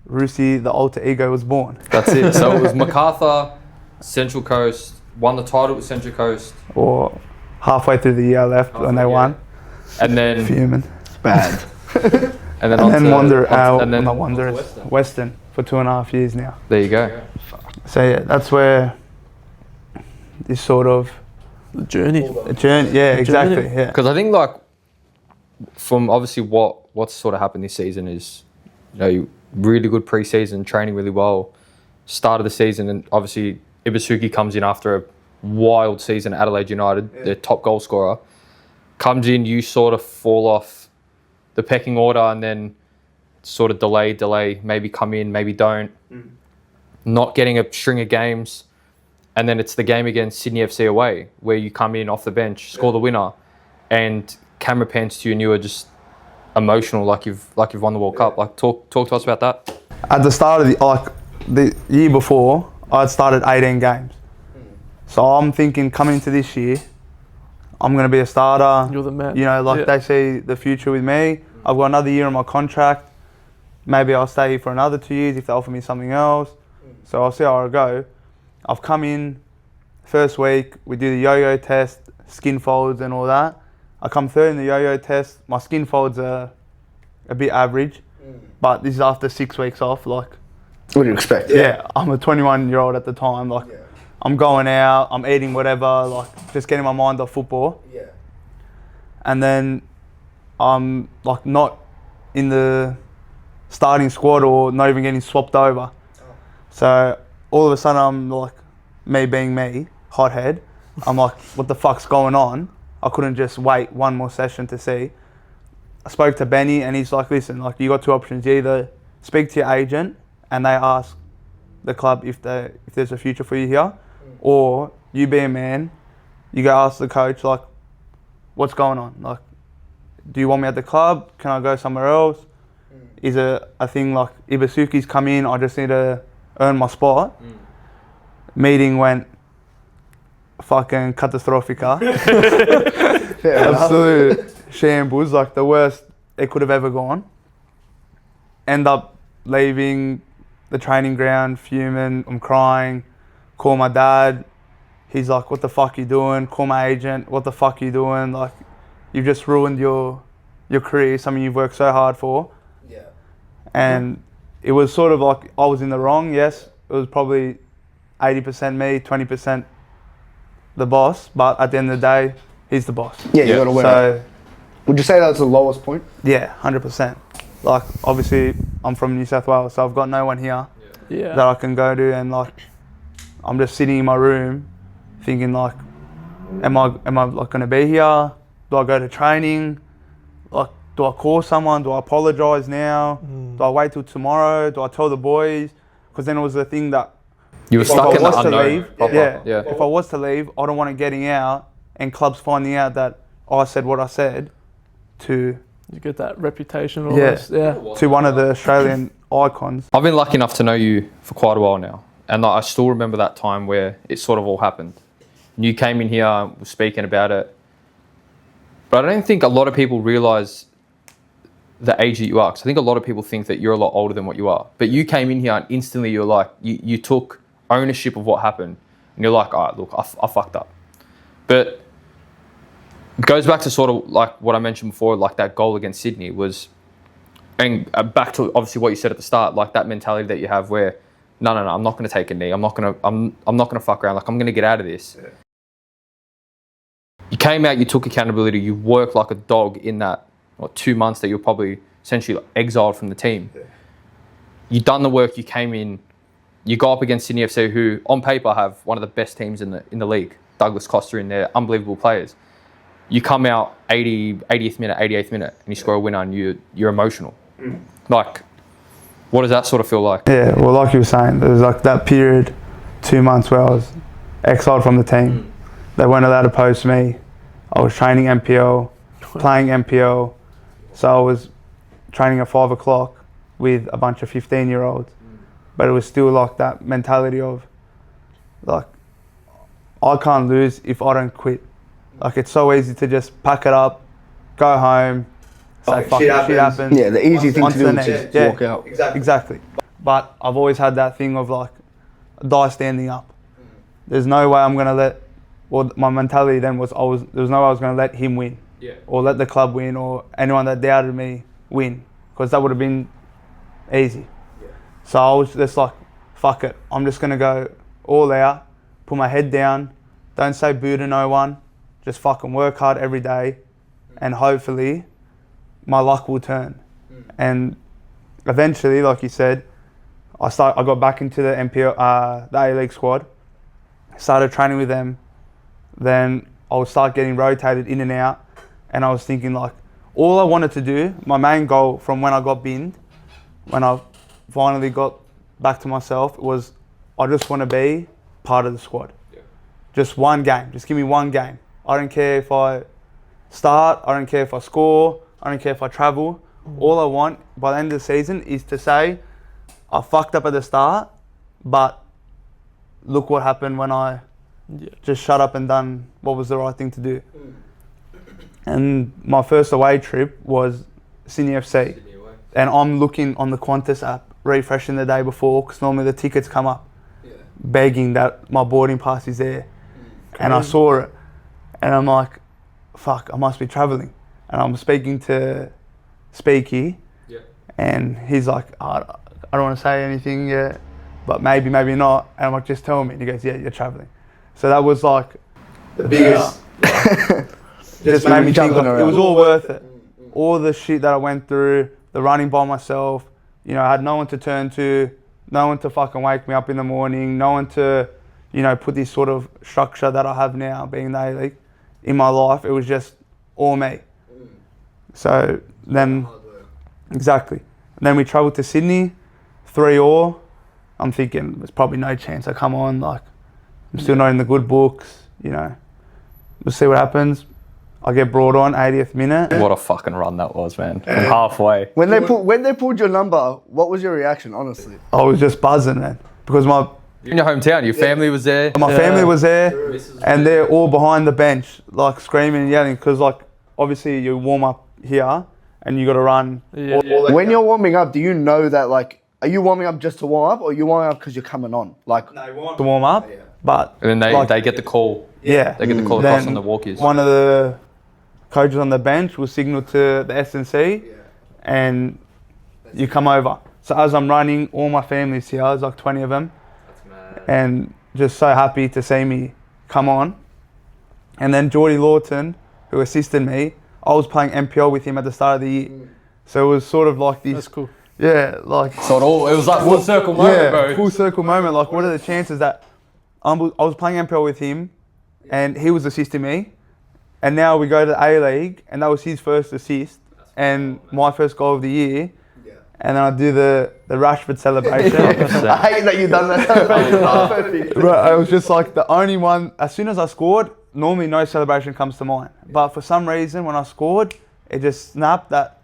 [SPEAKER 3] Ruhs, the alter ego, was born.
[SPEAKER 2] That's it. So it was MacArthur, Central Coast, won the title with Central Coast.
[SPEAKER 3] Or halfway through the year left when they won.
[SPEAKER 2] And then
[SPEAKER 3] Fuming.
[SPEAKER 4] It's bad.
[SPEAKER 2] and then
[SPEAKER 3] Western for 2.5 years now.
[SPEAKER 2] There you go.
[SPEAKER 3] So yeah, that's where this sort of
[SPEAKER 1] The journey.
[SPEAKER 3] yeah, exactly. Yeah.
[SPEAKER 2] Because I think like from obviously what's sort of happened this season is, you know, really good pre-season, training really well, start of the season, and obviously Ibasuki comes in after a wild season at Adelaide United, their top goal scorer. Comes in, you sort of fall off the pecking order, and then sort of delay, maybe come in, maybe don't. Not getting a string of games, and then it's the game against Sydney FC away where you come in off the bench, score the winner, and camera pans to you and you are just emotional, like you've won the World Cup. Like talk to us about that.
[SPEAKER 3] At the start of the year before, I'd started 18 games. So I'm thinking coming into this year, I'm going to be a starter.
[SPEAKER 1] You're the man.
[SPEAKER 3] You know, they see the future with me. I've got another year on my contract. Maybe I'll stay here for another 2 years if they offer me something else. So I'll see how I go. I've come in, first week, we do the yo-yo test, skin folds and all that. I come third in the yo-yo test. My skin folds are a bit average, but this is after 6 weeks off. Like,
[SPEAKER 4] What do you expect?
[SPEAKER 3] yeah, I'm a 21-year-old at the time. Like, I'm going out, I'm eating whatever, like just getting my mind off football.
[SPEAKER 4] Yeah.
[SPEAKER 3] And then I'm like not in the starting squad or not even getting swapped over. So all of a sudden I'm like, me being me, hothead, I'm like, what the fuck's going on? I couldn't just wait one more session to see. I spoke to Benny and he's like, listen, like you got two options. You either speak to your agent and they ask the club if there's a future for you here, or you be a man, you go ask the coach, like, what's going on? Like, do you want me at the club? Can I go somewhere else? Is it a thing like Ibasuki's come in, I just need to earn my spot? Meeting went fucking catastrofica. Absolute shambles, like the worst it could have ever gone. End up leaving the training ground, fuming, I'm crying, call my dad. He's like, what the fuck you doing? Call my agent, what the fuck you doing? Like, you've just ruined your career, something you've worked so hard for.
[SPEAKER 4] Yeah.
[SPEAKER 3] And it was sort of like I was in the wrong, yes. It was probably 80% me, 20% the boss. But at the end of the day, he's the boss.
[SPEAKER 4] Yeah, you got to win.
[SPEAKER 3] So,
[SPEAKER 4] would you say that's the lowest point?
[SPEAKER 3] yeah, 100%. Like, obviously, I'm from New South Wales, so I've got no one here that I can go to. And, like, I'm just sitting in my room thinking, like, am I like, going to be here? Do I go to training? Like, do I call someone? Do I apologise now? Do I wait till tomorrow? Do I tell the boys? Because then it was the thing that
[SPEAKER 2] You were
[SPEAKER 3] if
[SPEAKER 2] stuck
[SPEAKER 3] I
[SPEAKER 2] in the
[SPEAKER 3] was to
[SPEAKER 2] unknown.
[SPEAKER 3] leave,
[SPEAKER 2] proper.
[SPEAKER 3] yeah, if I was to leave, I don't want it getting out and clubs finding out that I said what I said to
[SPEAKER 1] You get that reputation almost. Yeah.
[SPEAKER 3] to one of the Australian icons.
[SPEAKER 2] I've been lucky enough to know you for quite a while now, and I still remember that time where it sort of all happened. You came in here, were speaking about it. But I don't think a lot of people realise the age that you are. Because I think a lot of people think that you're a lot older than what you are. But you came in here and instantly you're like, you took ownership of what happened. And you're like, all right, look, I fucked up. But it goes back to sort of like what I mentioned before, like that goal against Sydney was, and back to obviously what you said at the start, like that mentality that you have where, no, I'm not going to take a knee. I'm not going to fuck around. Like, I'm going to get out of this. Yeah. You came out, you took accountability, you worked like a dog in that 2 months that you're probably essentially exiled from the team. Yeah. You done the work, you came in, you go up against Sydney FC, who on paper have one of the best teams in the league. Douglas Costa in there, unbelievable players. You come out 80th minute, 88th minute, and you score a winner, and you're emotional. Like, what does that sort of feel like?
[SPEAKER 3] Yeah, well, like you were saying, there was like that period, 2 months where I was exiled from the team. They weren't allowed to post me. I was training MPL, playing MPL. So I was training at 5 o'clock with a bunch of 15-year-olds. But it was still like that mentality of, like, I can't lose if I don't quit. Like, it's so easy to just pack it up, go home, say, fuck it, shit happens.
[SPEAKER 4] Yeah, the easy thing to do is just walk out.
[SPEAKER 3] Exactly. But I've always had that thing of like, die standing up. There's no way I'm going to let, well, my mentality then was, there was no way I was going to let him win. Yeah. Or let the club win, or anyone that doubted me win. Because that would have been easy. Yeah. So I was just like, fuck it. I'm just going to go all out, put my head down, don't say boo to no one, just fucking work hard every day, and hopefully my luck will turn. And eventually, like you said, I got back into the MPL, the A-League squad, started training with them, then I would start getting rotated in and out, and I was thinking like, all I wanted to do, my main goal from when I got binned, when I finally got back to myself, was I just want to be part of the squad. Yeah. Just one game, just give me one game. I don't care if I start, I don't care if I score, I don't care if I travel. All I want by the end of the season is to say, I fucked up at the start, but look what happened when I just shut up and done what was the right thing to do. And my first away trip was Sydney FC. And I'm looking on the Qantas app, refreshing the day before, because normally the tickets come up, begging that my boarding pass is there. And I saw it, and I'm like, fuck, I must be travelling. And I'm speaking to Speaky, and he's like, I don't want to say anything yet, but maybe not. And I'm like, just tell me. And he goes, yeah, you're travelling. So that was like the biggest, just made me think like, it was all worth it. All the shit that I went through, the running by myself, you know, I had no one to turn to, no one to fucking wake me up in the morning, no one to, you know, put this sort of structure that I have now, being the A-League, in my life. It was just all me. So then, exactly. And then we travelled to Sydney, 3-3. I'm thinking there's probably no chance I come on. Like, I'm still not in the good books, you know. We'll see what happens. I get brought on 80th minute.
[SPEAKER 2] What a fucking run that was, man. From halfway.
[SPEAKER 4] When they pulled your number, what was your reaction, honestly?
[SPEAKER 3] I was just buzzing, man. Because
[SPEAKER 2] in your hometown, your family was there.
[SPEAKER 3] My family was there, and they're all behind the bench, like screaming and yelling. Because like, obviously you warm up here, and you got to run.
[SPEAKER 4] When you're warming up, do you know that like, are you warming up just to warm up, or are you warming up because you're coming on? Like,
[SPEAKER 3] no, to warm up, but
[SPEAKER 2] and then they get the call.
[SPEAKER 3] Yeah,
[SPEAKER 2] they get the call across on the walkies.
[SPEAKER 3] One of the coaches on the bench will signal to the S&C, and you come over. So as I'm running, all my family's here. There's like 20 of them, and just so happy to see me come on. And then Geordie Lawton, who assisted me, I was playing MPL with him at the start of the year. So it was sort of like this.
[SPEAKER 1] That's cool.
[SPEAKER 3] Yeah, like.
[SPEAKER 2] So it was like full circle moment, bro.
[SPEAKER 3] Full circle moment. Like, what are the chances that I was playing MPL with him, and he was assisting me, and now we go to the A-League, and that was his first assist, and my first goal of the year. And then I do the Rashford celebration.
[SPEAKER 4] I hate that you've done that celebration.
[SPEAKER 3] But it was just like the only one, as soon as I scored, normally no celebration comes to mind. But for some reason, when I scored, it just snapped that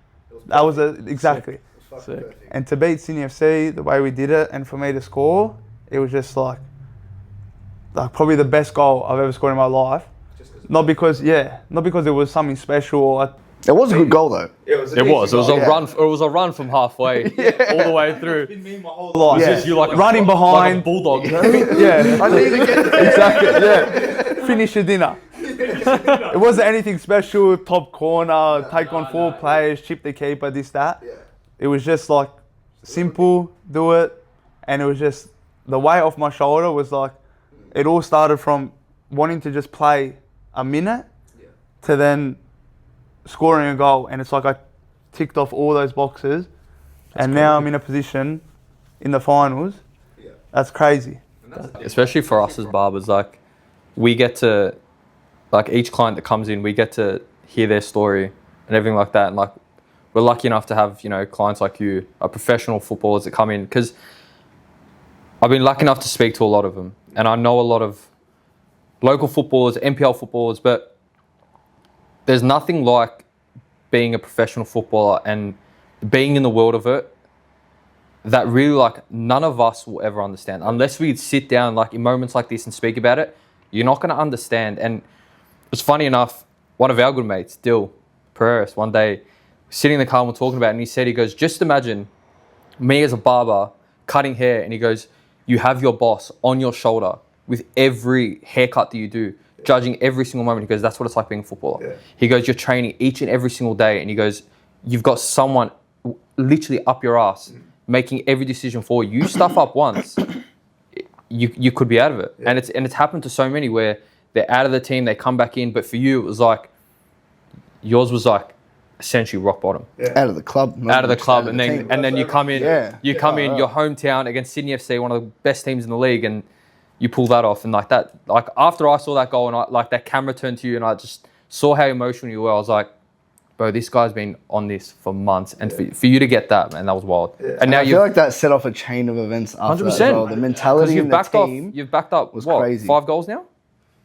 [SPEAKER 3] was exactly.
[SPEAKER 1] Sick.
[SPEAKER 3] And to beat Sydney FC, the way we did it, and for me to score, it was just like probably the best goal I've ever scored in my life. not because it was something special. Or
[SPEAKER 4] It was a good goal though.
[SPEAKER 2] It was a run. It was a run from halfway all the way through.
[SPEAKER 3] life.
[SPEAKER 2] It's just you like
[SPEAKER 3] running
[SPEAKER 2] like a
[SPEAKER 3] behind.
[SPEAKER 2] bulldog.
[SPEAKER 3] Yeah, I need to get exactly. Yeah, finish your dinner. It wasn't anything special. Top corner, take on 4 players, chip the keeper, this that. It was just like simple, do it, and it was just the weight off my shoulder was like. It all started from wanting to just play a minute to then scoring a goal, and it's like I ticked off all those boxes, and now I'm in a position in the finals. That's crazy.
[SPEAKER 2] Especially for us as barbers, like we get to, like each client that comes in, we get to hear their story and everything like that. And like we're lucky enough to have, you know, clients like you, professional footballers that come in, because I've been lucky enough to speak to a lot of them, and I know a lot of local footballers, NPL footballers, but there's nothing like being a professional footballer and being in the world of it that really like none of us will ever understand unless we sit down like in moments like this and speak about it. You're not going to understand. And it's funny enough, one of our good mates, Dill Pereira, one day sitting in the car and we're talking about it, and he goes, just imagine me as a barber cutting hair, and he goes, you have your boss on your shoulder with every haircut that you do, judging every single moment. He goes, that's what it's like being a footballer. Yeah. He goes, you're training each and every single day, and he goes, you've got someone literally up your ass making every decision for you. You stuff up once, you could be out of it. Yeah. And it's happened to so many where they're out of the team, they come back in, but for you it was like, yours was like essentially rock bottom.
[SPEAKER 4] Yeah. Out of the club.
[SPEAKER 2] Out of the club, and then you come in, your hometown against Sydney FC, one of the best teams in the league, and you pull that off. And like that, like after I saw that goal and like that camera turned to you and I just saw how emotional you were, I was like, bro, this guy's been on this for months, and for you to get that, man, that was wild. Yeah. And now
[SPEAKER 4] I feel like that set off a chain of events after 100%. That as well. The mentality in the team.
[SPEAKER 2] You've backed up
[SPEAKER 4] was
[SPEAKER 2] what,
[SPEAKER 4] crazy.
[SPEAKER 2] 5 goals now?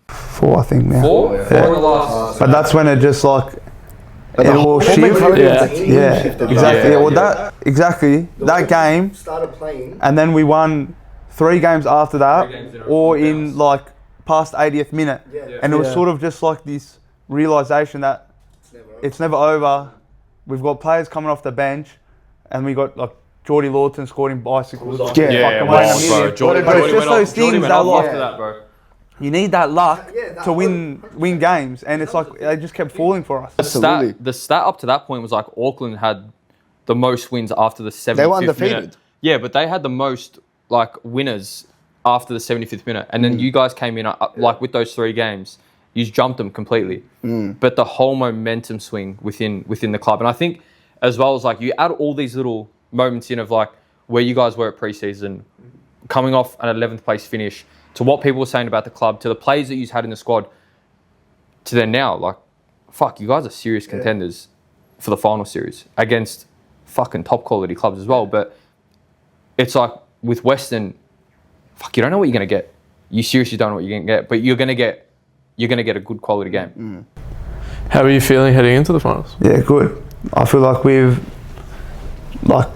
[SPEAKER 3] 4, I think now.
[SPEAKER 2] 4 in the last.
[SPEAKER 3] But that's when it just like.
[SPEAKER 4] It all shifted.
[SPEAKER 3] Exactly. Well, that game
[SPEAKER 4] started playing,
[SPEAKER 3] and then we won 3 games after that, or in like past 80th minute, and it was sort of just like this realization that it's never over. We've got players coming off the bench, and we got like Geordie Lawton scoring bicycles.
[SPEAKER 2] Bro. Jordy
[SPEAKER 3] it's just those things that like
[SPEAKER 2] after that, bro.
[SPEAKER 3] You need that luck to win games, and it's like they just kept falling for us.
[SPEAKER 2] The stat up to that point was like Auckland had the most wins after the 75th minute.
[SPEAKER 4] They were undefeated.
[SPEAKER 2] Yeah, but they had the most like winners after the 75th minute, and then you guys came in like with those 3 games, you jumped them completely. But the whole momentum swing within the club, and I think as well as like you add all these little moments in of like where you guys were at pre-season, coming off an 11th place finish, to what people were saying about the club, to the players that you've had in the squad, to then now, like, fuck, you guys are serious contenders for the final series against fucking top quality clubs as well. But it's like with Western, fuck, you don't know what you're gonna get. You seriously don't know what you're gonna get, but you're gonna get a good quality game.
[SPEAKER 1] How are you feeling heading into the finals?
[SPEAKER 3] Yeah, good. I feel like we've like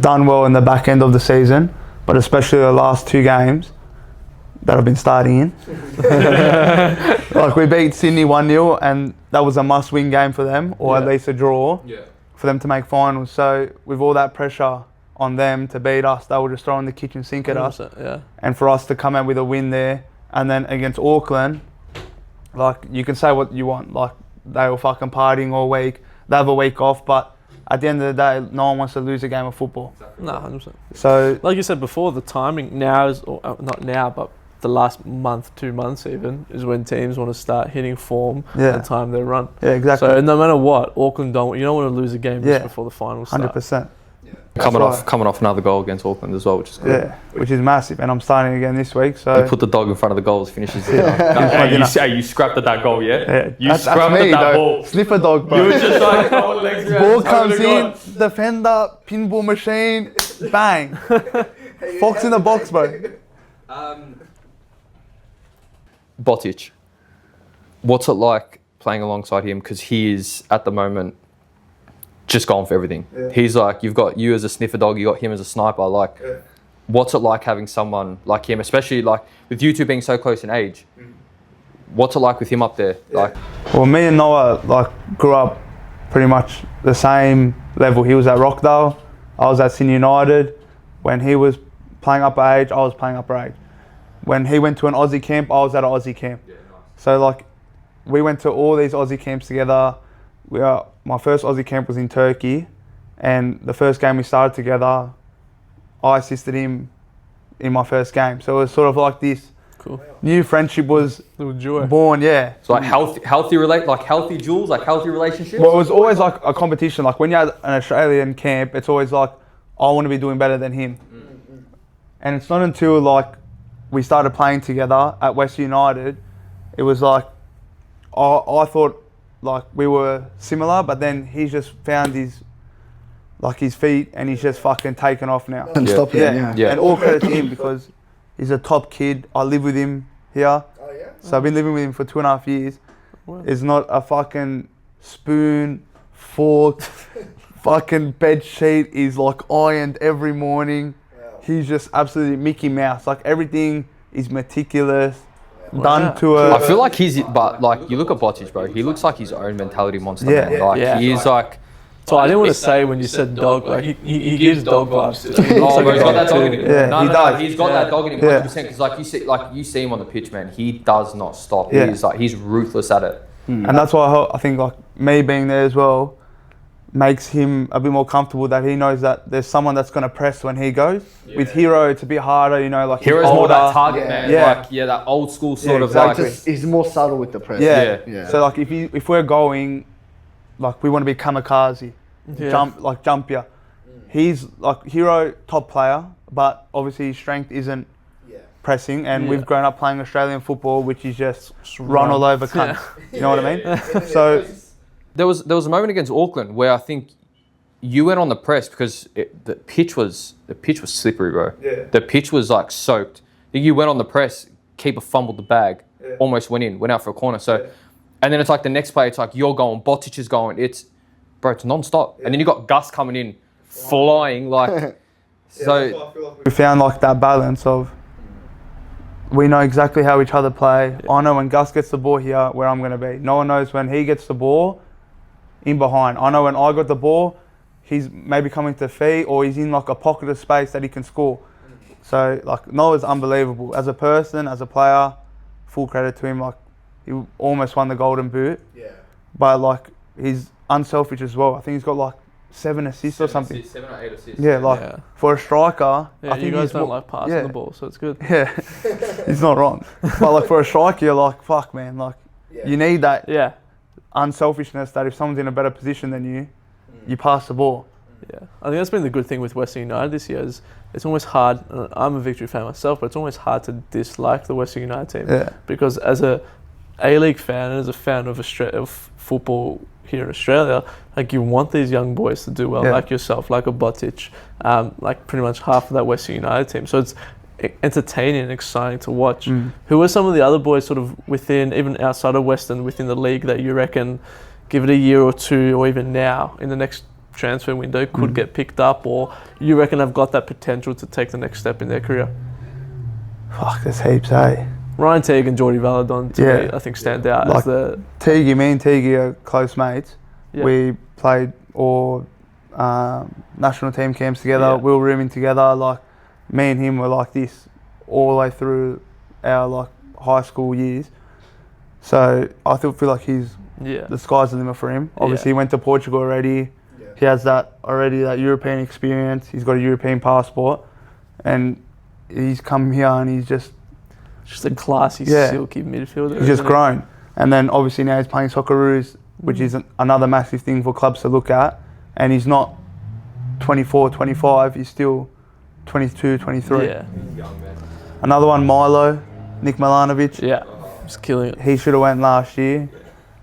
[SPEAKER 3] done well in the back end of the season, but especially the last 2 games that I've been starting in. Like we beat Sydney 1-0, and that was a must-win game for them, or at least a draw for them to make finals. So with all that pressure on them to beat us, they were just throwing the kitchen sink at us. And for us to come out with a win there, and then against Auckland, like you can say what you want, like they were fucking partying all week, they have a week off, but at the end of the day, no one wants to lose a game of football.
[SPEAKER 1] No, 100%.
[SPEAKER 3] So,
[SPEAKER 1] like you said before, the timing now is, or not now, but the last month, 2 months even, is when teams want to start hitting form and time their run.
[SPEAKER 3] Yeah, exactly.
[SPEAKER 1] So no matter what, Auckland you don't want to lose a game just before the finals start.
[SPEAKER 3] 100%.
[SPEAKER 2] Coming off another goal against Auckland as well, which is good.
[SPEAKER 3] Yeah, which is massive, and I'm starting again this week. So
[SPEAKER 2] you put the dog in front of the goals, finishes it. You scrapped at that goal, yeah?
[SPEAKER 3] You
[SPEAKER 2] scrapped at that ball.
[SPEAKER 3] Sniffer dog, bro.
[SPEAKER 2] You were just like, legs around.
[SPEAKER 3] Ball comes in, defender, pinball machine, bang. Fox in the box, bro.
[SPEAKER 2] Botic, what's it like playing alongside him? Because he is, at the moment, just going for everything. He's like, you've got you as a sniffer dog, you got him as a sniper. Like, what's it like having someone like him, especially like with you two being so close in age? what's it like with him up there? Like,
[SPEAKER 3] Well, me and Noah like grew up pretty much the same level. He was at Rockdale, I was at Sydney United. When he was playing upper age, I was playing upper age. When he went to an Aussie camp, I was at an Aussie camp.
[SPEAKER 2] yeah, nice.
[SPEAKER 3] So like, we went to all these Aussie camps together. My first Aussie camp was in Turkey, and the first game we started together, I assisted him in my first game. So it was sort of like this
[SPEAKER 1] Cool.
[SPEAKER 3] new friendship was
[SPEAKER 1] Little joy.
[SPEAKER 3] born, yeah.
[SPEAKER 2] So like healthy healthy duels, like healthy relationships.
[SPEAKER 3] Well, it was always like a competition. Like when you're at an Australian camp, it's always like, I want to be doing better than him. And it's not until like we started playing together at West United, it was like, I thought like we were similar, but then he's just found his feet and he's just fucking taken off now.
[SPEAKER 4] And stop him, yeah.
[SPEAKER 2] Yeah.
[SPEAKER 3] And all credit to him because he's a top kid. I live with him here.
[SPEAKER 4] Oh, yeah?
[SPEAKER 3] So I've been living with him for 2.5 years.
[SPEAKER 1] Wow.
[SPEAKER 3] It's not a fucking spoon, fork, fucking bed sheet is like ironed every morning. He's just absolutely Mickey Mouse. Like everything is meticulous, done to a...
[SPEAKER 2] I feel like but like you look at Botic, bro. He looks like his own mentality monster.
[SPEAKER 3] Yeah.
[SPEAKER 2] Man. Like
[SPEAKER 1] Yeah.
[SPEAKER 2] he is like.
[SPEAKER 1] So I didn't want to say when you said dog, like he gives dog vibes to him.
[SPEAKER 2] Oh, bro, he's got that dog in him.
[SPEAKER 3] Yeah,
[SPEAKER 2] no,
[SPEAKER 3] he
[SPEAKER 2] no,
[SPEAKER 3] does.
[SPEAKER 2] he's got that dog in him,
[SPEAKER 3] Yeah.
[SPEAKER 2] 100%. Because like you see him on the pitch, man. He does not stop.
[SPEAKER 3] Yeah.
[SPEAKER 2] He's ruthless at it.
[SPEAKER 3] And that's why I think like me being there as well makes him a bit more comfortable that he knows that there's someone that's going to press when he goes. With Hero, it's a bit harder, you know, like he's
[SPEAKER 2] Hero's more
[SPEAKER 3] older.
[SPEAKER 2] that target man.
[SPEAKER 3] Yeah.
[SPEAKER 2] Like that old school sort
[SPEAKER 3] Yeah,
[SPEAKER 2] of
[SPEAKER 3] exactly.
[SPEAKER 2] like.
[SPEAKER 4] He's more subtle with the press.
[SPEAKER 3] Yeah.
[SPEAKER 4] Yeah.
[SPEAKER 3] So like if we're going, like we want to be kamikaze,
[SPEAKER 1] Yeah.
[SPEAKER 3] jump ya. He's like Hero, top player, but obviously his strength isn't pressing, and we've grown up playing Australian football, which is just run all over cunts. You know what I mean? So
[SPEAKER 2] There was a moment against Auckland where I think you went on the press because the pitch was slippery, bro.
[SPEAKER 3] Yeah.
[SPEAKER 2] The pitch was like soaked. You went on the press, keeper fumbled the bag, almost went out for a corner. So, and then it's like the next play, it's like you're going, Botic is going. It's non-stop. And then you got Gus coming in, flying like. So
[SPEAKER 3] we found like that balance of we know exactly how each other play. I know when Gus gets the ball here, where I'm going to be. No one knows when he gets the ball in behind. I know when I got the ball, he's maybe coming to feet or he's in like a pocket of space that he can score. So like Noah's unbelievable. As a person, as a player, full credit to him. Like he almost won the Golden Boot.
[SPEAKER 4] Yeah.
[SPEAKER 3] But like he's unselfish as well. I think he's got like 7 assists or something.
[SPEAKER 2] 7 or 8 assists.
[SPEAKER 3] Yeah, like
[SPEAKER 1] Yeah.
[SPEAKER 3] for a striker,
[SPEAKER 1] Yeah,
[SPEAKER 3] I think
[SPEAKER 1] you guys
[SPEAKER 3] he's
[SPEAKER 1] don't
[SPEAKER 3] more-
[SPEAKER 1] like passing
[SPEAKER 3] yeah.
[SPEAKER 1] the ball, so it's good.
[SPEAKER 3] Yeah, he's not wrong. But like for a striker, you're like, fuck, man. Like you need that
[SPEAKER 1] Yeah,
[SPEAKER 3] unselfishness that if someone's in a better position than you, you pass the ball.
[SPEAKER 1] yeah. I think that's been the good thing with Western United this year is it's almost hard. I'm a Victory fan myself, but it's almost hard to dislike the Western United team
[SPEAKER 3] Yeah,
[SPEAKER 1] because as a A-League fan and as a fan of football here in Australia, like you want these young boys to do well,
[SPEAKER 3] Yeah.
[SPEAKER 1] like yourself, like a Botic, like pretty much half of that Western United team. So it's entertaining and exciting to watch. Who are some of the other boys sort of within, even outside of Western, within the league that you reckon, give it a year or two, or even now in the next transfer window, could get picked up, or you reckon have got that potential to take the next step in their career?
[SPEAKER 3] fuck, there's heaps, hey.
[SPEAKER 1] Ryan Teague and Geordie Valadon to
[SPEAKER 3] Yeah.
[SPEAKER 1] me, I think stand out
[SPEAKER 3] Like-
[SPEAKER 1] as the
[SPEAKER 3] Teague, me and Teague are close mates.
[SPEAKER 1] Yeah.
[SPEAKER 3] We played all national team camps together.
[SPEAKER 1] Yeah.
[SPEAKER 3] We were rooming together. Like me and him were like this all the way through our like high school years. So I feel like he's
[SPEAKER 1] yeah.
[SPEAKER 3] the sky's the limit for him. Obviously,
[SPEAKER 1] Yeah.
[SPEAKER 3] he went to Portugal already. He has that European experience. He's got a European passport, and he's come here and he's just
[SPEAKER 1] Just a classy,
[SPEAKER 3] Yeah.
[SPEAKER 1] silky midfielder.
[SPEAKER 3] he's just
[SPEAKER 1] isn't he?
[SPEAKER 3] grown. And then obviously now he's playing Socceroos, which is another massive thing for clubs to look at. And he's not 24, 25. He's still 22, 23.
[SPEAKER 1] Yeah,
[SPEAKER 3] Another one, Milo, Nick Milanovic.
[SPEAKER 1] yeah, just killing it.
[SPEAKER 3] He should have went last year,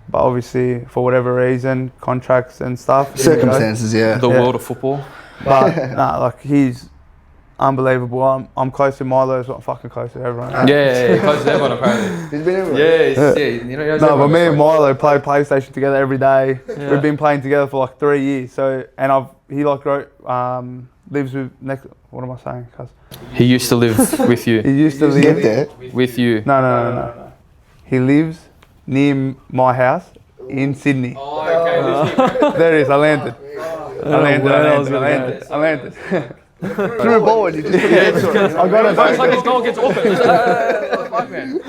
[SPEAKER 3] but obviously for whatever reason, contracts and stuff.
[SPEAKER 4] Circumstances, yeah.
[SPEAKER 2] The
[SPEAKER 3] Yeah.
[SPEAKER 2] world of football.
[SPEAKER 3] But nah, like he's unbelievable. I'm close to Milo as well. I'm fucking close to everyone.
[SPEAKER 2] Yeah, close to everyone apparently.
[SPEAKER 4] He's been everywhere.
[SPEAKER 2] You know, he knows
[SPEAKER 3] No, but
[SPEAKER 2] everyone.
[SPEAKER 3] me and Milo play PlayStation together every day.
[SPEAKER 1] Yeah.
[SPEAKER 3] We've been playing together for like 3 years. So, and he like lives with next. What am I saying? 'Cause
[SPEAKER 2] He used to live with
[SPEAKER 3] he
[SPEAKER 2] you.
[SPEAKER 3] used to
[SPEAKER 4] Get
[SPEAKER 3] live.
[SPEAKER 4] there.
[SPEAKER 2] With you.
[SPEAKER 3] No. He lives near my house in Sydney.
[SPEAKER 2] Oh, okay.
[SPEAKER 3] There it is. I landed. I landed.
[SPEAKER 4] Threw a ball and you just put your head through it. I got it.
[SPEAKER 2] It's like his goal gets off it. Fuck, man.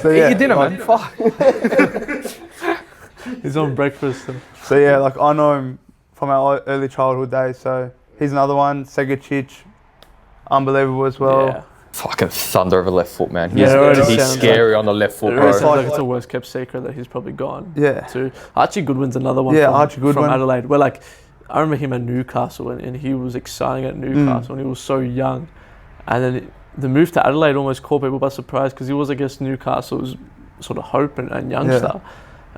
[SPEAKER 3] So
[SPEAKER 2] Eat
[SPEAKER 3] yeah,
[SPEAKER 2] your dinner,
[SPEAKER 3] like,
[SPEAKER 2] man. Fuck.
[SPEAKER 1] He's on breakfast.
[SPEAKER 3] So yeah, like I know him from our early childhood days. So he's another one. Segacic, unbelievable as well.
[SPEAKER 1] Yeah.
[SPEAKER 2] Fucking thunder of a left foot, man.
[SPEAKER 1] Yeah, it already
[SPEAKER 2] He's
[SPEAKER 1] sounds
[SPEAKER 2] scary on the left foot,
[SPEAKER 1] It
[SPEAKER 2] bro.
[SPEAKER 1] really sounds like it's a worst kept secret that he's probably gone.
[SPEAKER 3] Yeah.
[SPEAKER 1] To Archie Goodwin's another one.
[SPEAKER 3] Yeah,
[SPEAKER 1] from,
[SPEAKER 3] Archie Goodwin.
[SPEAKER 1] from Adelaide. Where like I remember him at Newcastle and he was exciting at Newcastle and he was so young, and then the move to Adelaide almost caught people by surprise because he was, I guess, Newcastle's sort of hope and youngster,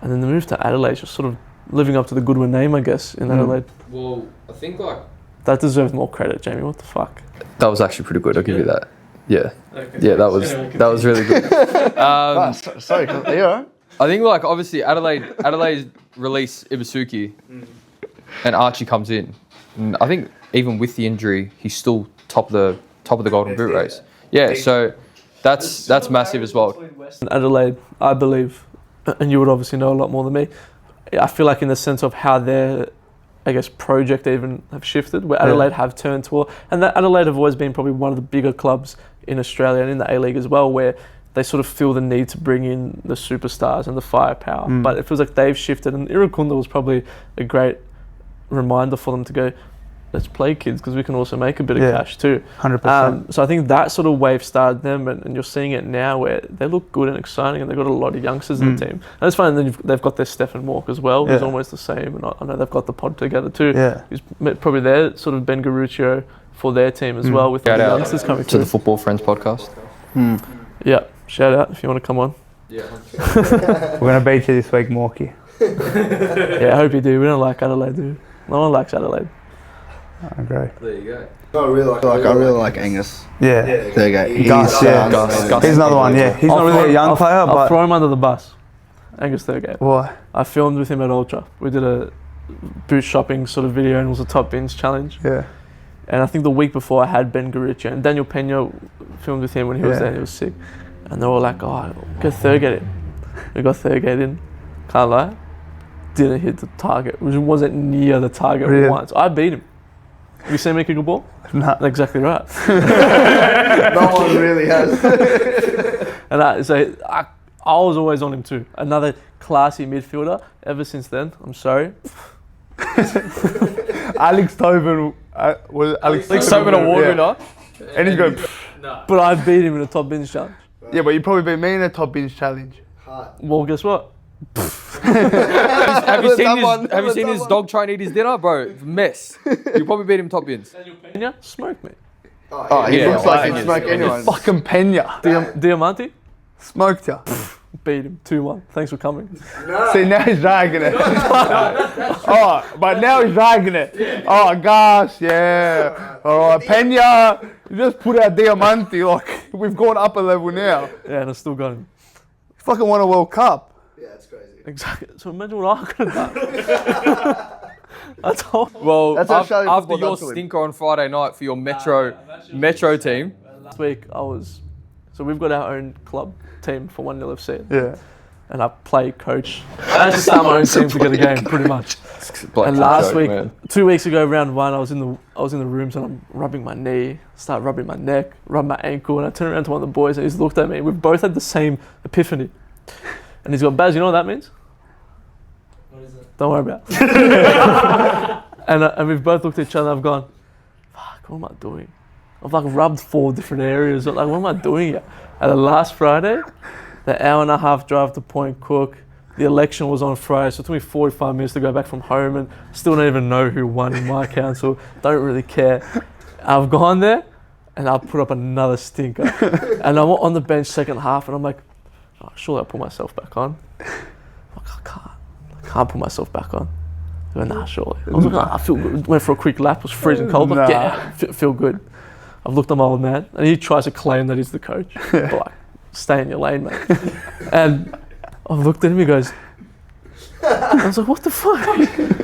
[SPEAKER 1] and then the move to Adelaide just sort of living up to the Goodwin name, I guess, in Adelaide.
[SPEAKER 2] Well, I think like
[SPEAKER 1] That deserves more credit, Jamie. What the fuck?
[SPEAKER 2] that was actually pretty good. I'll give you that. Yeah, yeah, that was really good.
[SPEAKER 4] Sorry, are you alright?
[SPEAKER 2] I think like obviously Adelaide released Ibasuki, and Archie comes in. And I think even with the injury, he's still top of the Golden Boot race. Yeah, so that's massive as well.
[SPEAKER 1] In Adelaide, I believe, and you would obviously know a lot more than me. I feel like in the sense of how their, I guess, project even have shifted, where Adelaide have turned toward, and that Adelaide have always been probably one of the bigger clubs in Australia and in the A-League as well, where they sort of feel the need to bring in the superstars and the firepower. But it feels like they've shifted, and Irukunda was probably a great reminder for them to go, let's play kids because we can also make a bit of cash too.
[SPEAKER 3] 100%.
[SPEAKER 1] So I think that sort of wave started them, and you're seeing it now where they look good and exciting, and they've got a lot of youngsters in the team. And it's fun. And then they've got their Stefan Walk as well, who's almost the same. And I know they've got the pod together too.
[SPEAKER 3] Yeah.
[SPEAKER 1] Who's probably their sort of Ben Garuccio for their team as well, with the
[SPEAKER 2] Shout out
[SPEAKER 1] youngsters coming
[SPEAKER 2] to
[SPEAKER 1] through.
[SPEAKER 2] the Football Friends podcast.
[SPEAKER 1] Yeah, shout out if you want to come on.
[SPEAKER 3] We're gonna beat you this week, Morky.
[SPEAKER 1] Yeah, I hope you do. We don't like Adelaide, do we? No one likes Adelaide.
[SPEAKER 3] I agree.
[SPEAKER 2] There you go.
[SPEAKER 4] I really like Angus.
[SPEAKER 3] Yeah.
[SPEAKER 4] There you go.
[SPEAKER 3] Gus, yeah.
[SPEAKER 2] Gus.
[SPEAKER 3] He's another one. Yeah. He's not really a young player,
[SPEAKER 1] I'll
[SPEAKER 3] but
[SPEAKER 1] throw him under the bus. Angus Thurgate.
[SPEAKER 3] why?
[SPEAKER 1] I filmed with him at Ultra. We did a boot shopping sort of video, and it was a top bins challenge.
[SPEAKER 3] Yeah.
[SPEAKER 1] And I think the week before I had Ben Garuccio and Daniel Pena filmed with him when he was there. He was sick, and they were like, "Oh, go Thurgate in." We got Thurgate in. Can't lie, didn't hit the target. It wasn't near the target
[SPEAKER 3] Really?
[SPEAKER 1] once. I beat him. Have you seen me kick a ball?
[SPEAKER 3] Nah.
[SPEAKER 1] Exactly right.
[SPEAKER 4] No one really has.
[SPEAKER 1] And I was always on him too. Another classy midfielder. Ever since then, I'm sorry.
[SPEAKER 3] Alex Tobin was Alex
[SPEAKER 2] Tobin award winner.
[SPEAKER 3] And he's going,
[SPEAKER 1] But I beat him in a top bins challenge.
[SPEAKER 3] yeah, but you probably beat me in a top binge challenge.
[SPEAKER 1] Well, guess what?
[SPEAKER 2] Have you seen his dog try and eat his dinner, bro? Mess. You probably beat him top bins.
[SPEAKER 1] Pena smoked me.
[SPEAKER 4] Oh, he
[SPEAKER 2] Yeah,
[SPEAKER 4] looks like
[SPEAKER 2] Angus,
[SPEAKER 4] he'd smoke
[SPEAKER 2] Angus.
[SPEAKER 4] anyone.
[SPEAKER 3] Fucking Pena.
[SPEAKER 1] Diamante
[SPEAKER 3] Smoked ya.
[SPEAKER 1] beat him 2-1. Thanks for coming.
[SPEAKER 3] See, now he's dragging it. Oh, but now he's dragging it. Oh, gosh, yeah. All right, Pena, you just put out Diamante. Like, we've gone up a level now.
[SPEAKER 1] Yeah, and I still got him.
[SPEAKER 3] Fucking won a World Cup.
[SPEAKER 4] Yeah, it's crazy.
[SPEAKER 1] Exactly. So imagine what I could have done. That's all.
[SPEAKER 2] Well,
[SPEAKER 4] That's how
[SPEAKER 2] after
[SPEAKER 4] Australian
[SPEAKER 2] your
[SPEAKER 4] football does to win.
[SPEAKER 2] stinker on Friday night for your Metro team.
[SPEAKER 1] Last week so we've got our own club team for 1-0 FC.
[SPEAKER 3] Yeah.
[SPEAKER 1] And I play coach. I just start my own team to get a game, pretty much. And last week, 2 weeks ago, round one, I was in the rooms and I'm rubbing my knee, start rubbing my neck, rub my ankle, and I turn around to one of the boys and he's looked at me. We've both had the same epiphany. And he's got, Baz, you know what that means?
[SPEAKER 5] What is it?
[SPEAKER 1] Don't worry about it. And we've both looked at each other and I've gone, fuck, what am I doing? I've like rubbed 4 different areas. Like, what am I doing here? And the last Friday, the hour-and-a-half drive to Point Cook, the election was on Friday, so it took me 45 minutes to go back from home and still don't even know who won in my council. Don't really care. I've gone there and I've put up another stinker. And I'm on the bench second half and I'm like, oh, surely I'll put myself back on. Like, I can't put myself back on. I go, nah, surely. I was like, nah, I feel good. Went for a quick lap, was freezing cold. Like, yeah, feel good. I've looked at my old man and he tries to claim that he's the coach. But like, stay in your lane, mate. And I've looked at him, he goes, I was like, what the fuck?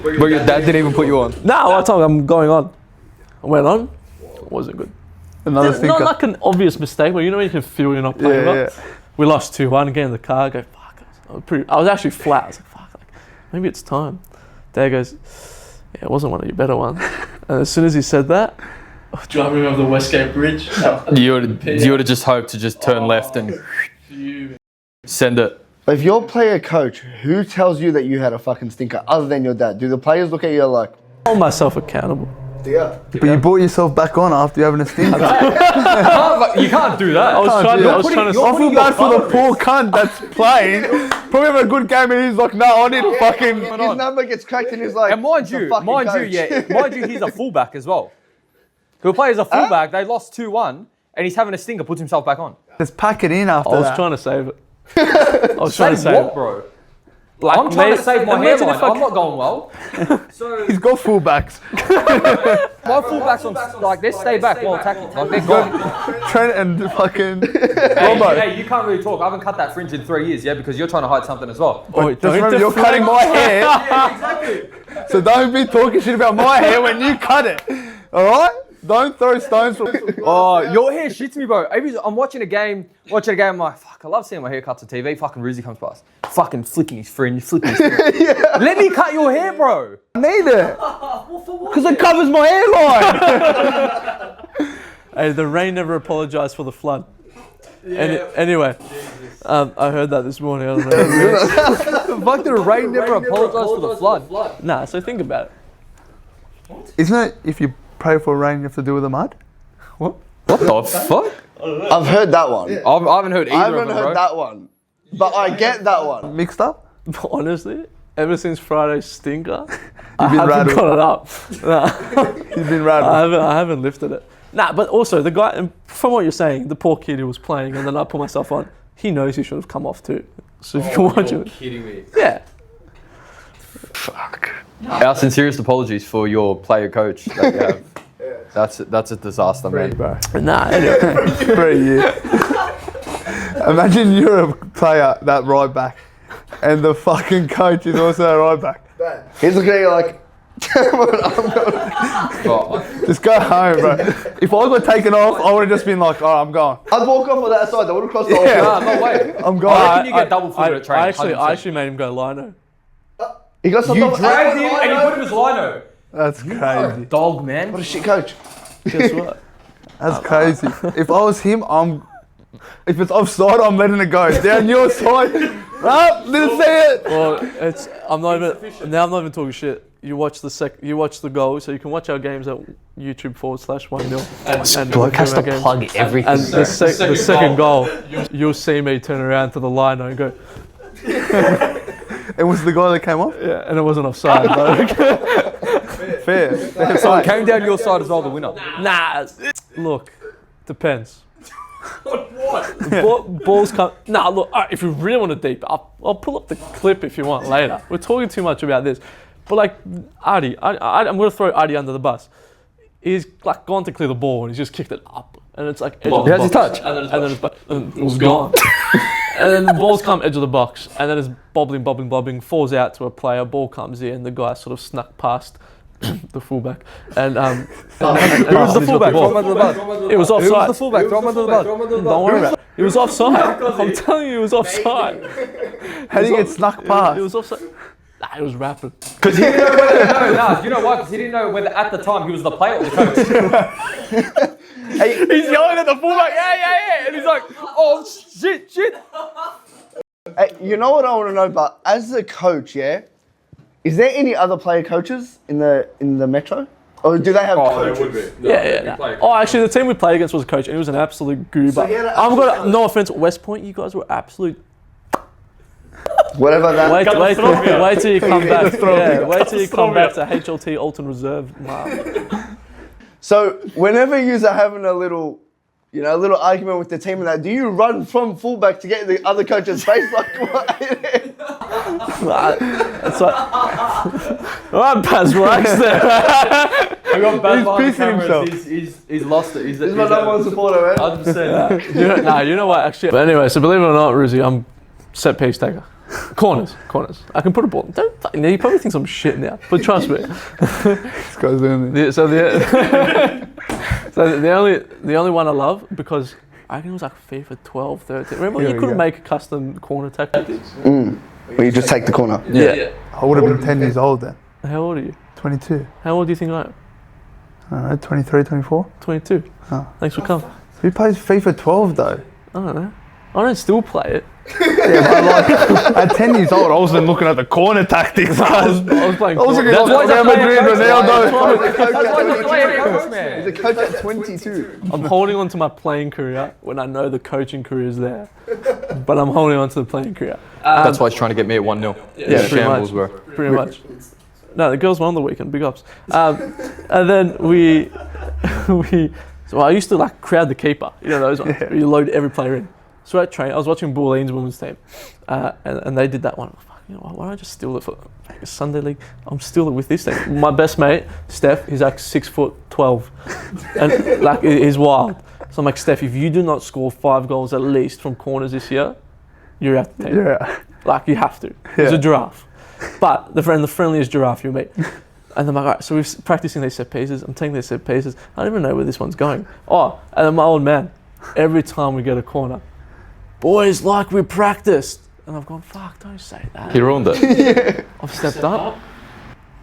[SPEAKER 2] But your dad didn't even put you on.
[SPEAKER 1] No, I told him I'm going on. I went on, it wasn't good.
[SPEAKER 3] Another
[SPEAKER 1] Not
[SPEAKER 3] stinker.
[SPEAKER 1] like an obvious mistake, but you know when you can feel you're not playing well?
[SPEAKER 3] Yeah.
[SPEAKER 1] We lost 2-1. Get in the car. I go, fuck. I was actually flat. I was like, fuck. Like, maybe it's time. Dad goes, yeah, it wasn't one of your better ones. And as soon as he said that,
[SPEAKER 5] Driving over the Westgate Bridge.
[SPEAKER 2] You would have just hoped to just turn left and send it.
[SPEAKER 4] If you're player coach, who tells you that you had a fucking stinker other than your dad? Do the players look at you like,
[SPEAKER 1] hold myself accountable.
[SPEAKER 4] yeah?
[SPEAKER 3] But you brought yourself back on after you having a stinker.
[SPEAKER 2] You can't do that.
[SPEAKER 1] I was trying to
[SPEAKER 3] I feel bad for the poor cunt that's playing. Probably having a good game and he's like, no, I need to fucking...
[SPEAKER 4] His number gets cracked and he's like,
[SPEAKER 2] And mind
[SPEAKER 4] "It's a
[SPEAKER 2] you,
[SPEAKER 4] fucking coach."
[SPEAKER 2] mind you, he's a fullback as well. He'll play as a fullback. They lost 2-1, and he's having a stinker. Puts himself back on.
[SPEAKER 3] Just pack it in after
[SPEAKER 1] I was
[SPEAKER 3] that.
[SPEAKER 1] trying to save it. I was trying to
[SPEAKER 2] Save
[SPEAKER 1] save
[SPEAKER 2] what,
[SPEAKER 1] it.
[SPEAKER 2] bro?
[SPEAKER 1] Like,
[SPEAKER 2] I'm trying to save my
[SPEAKER 1] imagine
[SPEAKER 2] hairline.
[SPEAKER 1] if I
[SPEAKER 2] I'm not going well. So
[SPEAKER 3] He's got fullbacks.
[SPEAKER 2] my fullbacks on like they stay back while attacking. Like they're gone.
[SPEAKER 3] Trent and fucking...
[SPEAKER 2] Hey, you can't really talk. I haven't cut that fringe in 3 years, yeah, because you're trying to hide something as well.
[SPEAKER 1] Oh,
[SPEAKER 3] Just remember, you're cutting my hair.
[SPEAKER 2] Exactly.
[SPEAKER 3] So don't be talking shit about my hair when you cut it. All right? Don't throw stones for...
[SPEAKER 2] Oh, your hair shits me, bro. I'm watching a game. I'm like, fuck, I love seeing my haircuts on TV. Fucking Ruhs comes past. Fucking flicking his fringe, Let me cut your hair, bro.
[SPEAKER 3] I need it. Because it covers my hairline.
[SPEAKER 1] Hey, the rain never apologized for the flood. Anyway, I heard that this morning. I don't know.
[SPEAKER 2] Fuck, the rain never apologized for the flood.
[SPEAKER 1] Nah, so think about it.
[SPEAKER 3] Isn't it if you pray for rain, you have to do with the mud?
[SPEAKER 2] What the fuck?
[SPEAKER 4] I've heard that one.
[SPEAKER 2] I haven't heard either
[SPEAKER 4] I
[SPEAKER 2] of
[SPEAKER 4] haven't
[SPEAKER 2] them,
[SPEAKER 4] heard
[SPEAKER 2] bro.
[SPEAKER 4] that one. But I get that one.
[SPEAKER 3] Mixed up?
[SPEAKER 1] Honestly, ever since Friday's stinker, I
[SPEAKER 3] been
[SPEAKER 1] haven't
[SPEAKER 3] rattled.
[SPEAKER 1] got it up. Nah.
[SPEAKER 3] You've been rattled.
[SPEAKER 1] I haven't lifted it. Nah, but also the guy, from what you're saying, the poor kid who was playing and then I put myself on, he knows he should have come off too. So if you're watching,
[SPEAKER 2] Kidding me.
[SPEAKER 1] yeah.
[SPEAKER 2] Our sincerest apologies for your player coach that you have. That's a disaster, man.
[SPEAKER 3] Bro.
[SPEAKER 1] Nah, anyway.
[SPEAKER 3] For a year. Imagine you're a player, that right back, and the fucking coach is also a right back.
[SPEAKER 4] He's looking at you like,
[SPEAKER 3] Just go home, bro. If I got taken off, I would have just been like, oh, I'm going.
[SPEAKER 4] I'd walk off on that side. They would have crossed the whole
[SPEAKER 3] Yeah.
[SPEAKER 4] field.
[SPEAKER 2] No way.
[SPEAKER 3] I'm
[SPEAKER 2] I
[SPEAKER 3] going.
[SPEAKER 2] reckon you get double footed at training.
[SPEAKER 1] I actually made him go lino.
[SPEAKER 4] He got some
[SPEAKER 2] You dragged him and you put him as lino.
[SPEAKER 3] That's crazy.
[SPEAKER 2] Dog, man.
[SPEAKER 4] What a shit coach.
[SPEAKER 1] Guess what?
[SPEAKER 3] That's crazy. If I was him, if it's offside, I'm letting it go. Down your side. Up, didn't see it.
[SPEAKER 1] Well, I'm not even talking shit. You watch the goal, so you can watch our games at YouTube.com/1-0. And
[SPEAKER 2] Bloke has to plug everything.
[SPEAKER 1] And the second goal, you'll see me turn around to the line and go,
[SPEAKER 3] It was the guy that came off?
[SPEAKER 1] yeah, and it wasn't offside.
[SPEAKER 3] Fair.
[SPEAKER 2] So it came down your side as well, the winner.
[SPEAKER 1] Nah, look, depends. Balls come. Nah, look. All right, if you really want to deep, I'll pull up the clip if you want later. We're talking too much about this, but like Artie, I'm gonna throw Artie under the bus. He's like gone to clear the ball and he's just kicked it up, and it's like edge of the
[SPEAKER 2] How's his
[SPEAKER 1] box.
[SPEAKER 2] touch?
[SPEAKER 1] And then it was gone. And then the balls come edge of the box, and then it's bobbling, falls out to a player. Ball comes in, the guy sort of snuck past the fullback, and
[SPEAKER 2] Who was the fullback? Throw him under the bus.
[SPEAKER 1] it was
[SPEAKER 2] Who was
[SPEAKER 1] offside.
[SPEAKER 2] the fullback? Throw him under the bus.
[SPEAKER 1] Don't worry about it. It was offside. I'm telling you, it was offside.
[SPEAKER 3] How do you get snuck past?
[SPEAKER 1] It was offside. Nah, it was rapid.
[SPEAKER 2] Because he didn't know whether, you know why? Because he didn't know whether at the time he was the player or the coach. He's yelling at the fullback, yeah, and he's like, oh shit.
[SPEAKER 4] Hey, you know what I want to know, but as a coach, yeah, is there any other player coaches in the Metro? Or do they have coaches?
[SPEAKER 1] Yeah. Oh, actually, the team we played against was a coach, and he was an absolute goober.
[SPEAKER 4] So he had an
[SPEAKER 1] I'm
[SPEAKER 4] absolute-
[SPEAKER 1] gonna, no offense, West Point, you guys were absolute.
[SPEAKER 4] Whatever that.
[SPEAKER 1] Wait till you come back. Yeah, wait till you come back to HLT Alton Reserve. Wow.
[SPEAKER 4] So whenever you're having a little argument with the team and that, do you run from fullback to get in the other coach's face? Like what?
[SPEAKER 1] It's like, all right, Baz, relax there.
[SPEAKER 2] I got Baz behind the
[SPEAKER 3] pissing
[SPEAKER 2] camera.
[SPEAKER 3] himself.
[SPEAKER 2] He's lost it.
[SPEAKER 4] He's my number one supporter, man.
[SPEAKER 2] 100%.
[SPEAKER 1] You know what? Actually, but anyway, so believe it or not, Ruhs, I'm set piece taker. Corners. I can put a ball. He probably thinks I'm shit now, but trust me.
[SPEAKER 3] This guy's doing it.
[SPEAKER 1] So the only one I love, because I reckon it was like FIFA 12, 13. Remember
[SPEAKER 3] Here
[SPEAKER 1] you
[SPEAKER 3] we
[SPEAKER 1] couldn't
[SPEAKER 3] go.
[SPEAKER 1] make a custom corner tactics?
[SPEAKER 4] Where you just take the corner.
[SPEAKER 2] Yeah.
[SPEAKER 3] I would have been 10 years old then.
[SPEAKER 1] How old are you?
[SPEAKER 3] 22.
[SPEAKER 1] How old do you think I am?
[SPEAKER 3] I don't know, 23, 24.
[SPEAKER 1] 22.
[SPEAKER 3] Oh.
[SPEAKER 1] Thanks for coming.
[SPEAKER 3] Who plays FIFA 12 though?
[SPEAKER 1] I don't know. I don't still play it.
[SPEAKER 3] Yeah, but like at 10 years old, I wasn't looking at the corner tactics.
[SPEAKER 1] I was playing.
[SPEAKER 3] I was looking
[SPEAKER 2] That's
[SPEAKER 3] at
[SPEAKER 2] why
[SPEAKER 3] Real Madrid, Ronaldo.
[SPEAKER 4] He's a coach at 22.
[SPEAKER 1] I'm holding on to my playing career when I know the coaching career is there. But I'm holding on to the playing career.
[SPEAKER 2] That's why he's trying to get me at 1-0.
[SPEAKER 1] Yeah, pretty
[SPEAKER 2] Shambles,
[SPEAKER 1] much.
[SPEAKER 2] bro.
[SPEAKER 1] Pretty much. No, the girls won on the weekend. Big ups. And then so I used to like crowd the keeper. You know those ones.
[SPEAKER 3] Yeah.
[SPEAKER 1] Where you load every player in. So at train, I was watching Boulene's women's team, and they did that one. Fuck, you know, why don't I just steal it for Sunday league? I'm steal it with this thing. My best mate, Steph, he's like 6'12", and like he's wild. So I'm like, Steph, if you do not score 5 goals at least from corners this year, you're out the team.
[SPEAKER 3] Yeah.
[SPEAKER 1] Like you have to. He's a giraffe, but the friendliest giraffe you'll meet. And I'm like, all right, so we're practicing these set pieces. I'm taking these set pieces. I don't even know where this one's going. Oh, and then my old man, every time we get a corner, boys, like we practiced. And I've gone, fuck, don't say that.
[SPEAKER 2] He ruined it.
[SPEAKER 1] I've stepped up.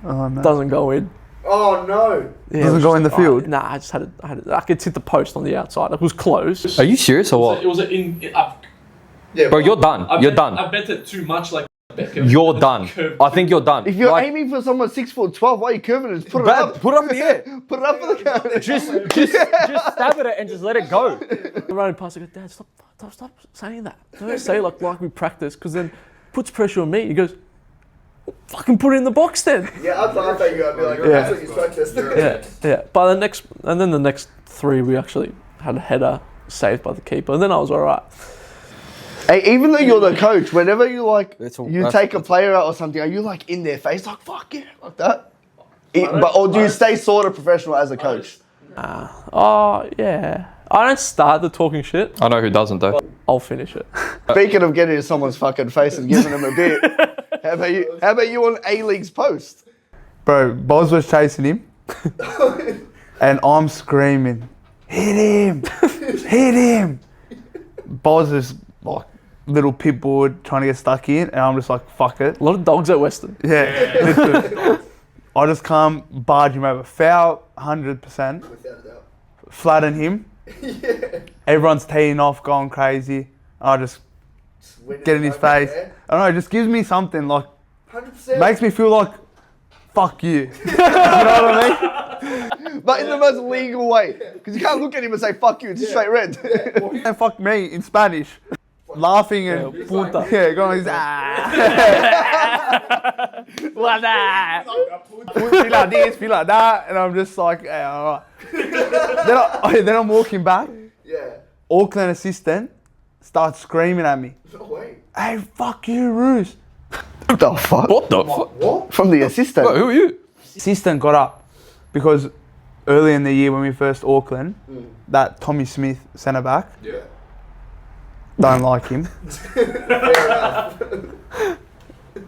[SPEAKER 3] Oh no.
[SPEAKER 1] Doesn't go in.
[SPEAKER 4] Oh no.
[SPEAKER 1] Yeah,
[SPEAKER 3] Doesn't
[SPEAKER 1] it was
[SPEAKER 3] go in the
[SPEAKER 1] just-
[SPEAKER 3] field?
[SPEAKER 1] Nah, I just had it. I could hit the post on the outside. It was close.
[SPEAKER 2] Are you serious or what?
[SPEAKER 5] It was
[SPEAKER 2] Bro, you're done. You're done.
[SPEAKER 5] I bet it too much like Beckham.
[SPEAKER 2] You're done. I think you're done.
[SPEAKER 4] If you're
[SPEAKER 2] Like,
[SPEAKER 4] aiming for someone 6'12", why are you curving it? Just put it
[SPEAKER 2] Brad,
[SPEAKER 4] up.
[SPEAKER 2] put it up in the air.
[SPEAKER 4] Put it up for the camera.
[SPEAKER 2] Just stab at it and just let it go.
[SPEAKER 1] I'm running past. I go, Dad, stop saying that. Don't say like we practice, because then puts pressure on me. He goes, fucking put it in the box then.
[SPEAKER 4] Yeah, I'd laugh at you. I'd be like,
[SPEAKER 1] that's
[SPEAKER 4] what you practiced.
[SPEAKER 1] Yeah. But the next 3 we actually had a header saved by the keeper, and then I was all right.
[SPEAKER 4] Hey, even though you're the coach, whenever you
[SPEAKER 2] That's-
[SPEAKER 4] take a player out or something, are you like in their face like fuck yeah, like that? Or do you stay sort of professional as a coach?
[SPEAKER 1] Oh yeah. I don't start the talking shit.
[SPEAKER 2] I know who doesn't though.
[SPEAKER 1] I'll finish it.
[SPEAKER 4] Speaking of getting in someone's fucking face and giving them a bit, how about you on A-League's post?
[SPEAKER 3] Bro, Boz was chasing him, and I'm screaming, hit him, hit him. Boz is like little pit bull trying to get stuck in, and I'm just like, fuck it.
[SPEAKER 1] A lot of dogs at Western.
[SPEAKER 3] Yeah, literally. I just come, barge him over, foul 100%, flatten him. Everyone's teeing off, going crazy. I just get in his face. I don't know, it just gives me something like,
[SPEAKER 4] 100%.
[SPEAKER 3] makes me feel like, fuck you. You know what I mean?
[SPEAKER 4] But in the most legal way, because you can't look at him and say fuck you. It's a straight red.
[SPEAKER 3] And fuck me in Spanish. Laughing and
[SPEAKER 1] Punta.
[SPEAKER 3] yeah, going feel like this, feel like that, and I'm just like, hey, alright. Then I'm walking back.
[SPEAKER 4] Yeah.
[SPEAKER 3] Auckland assistant starts screaming at me.
[SPEAKER 4] No way.
[SPEAKER 3] Hey, fuck you, Ruhs.
[SPEAKER 4] What the fuck?
[SPEAKER 2] What the fuck?
[SPEAKER 4] What? From the assistant.
[SPEAKER 2] Bro, who are you?
[SPEAKER 3] Assistant got up because early in the year when we first Auckland, that Tommy Smith centre back.
[SPEAKER 4] Yeah.
[SPEAKER 3] Don't like him.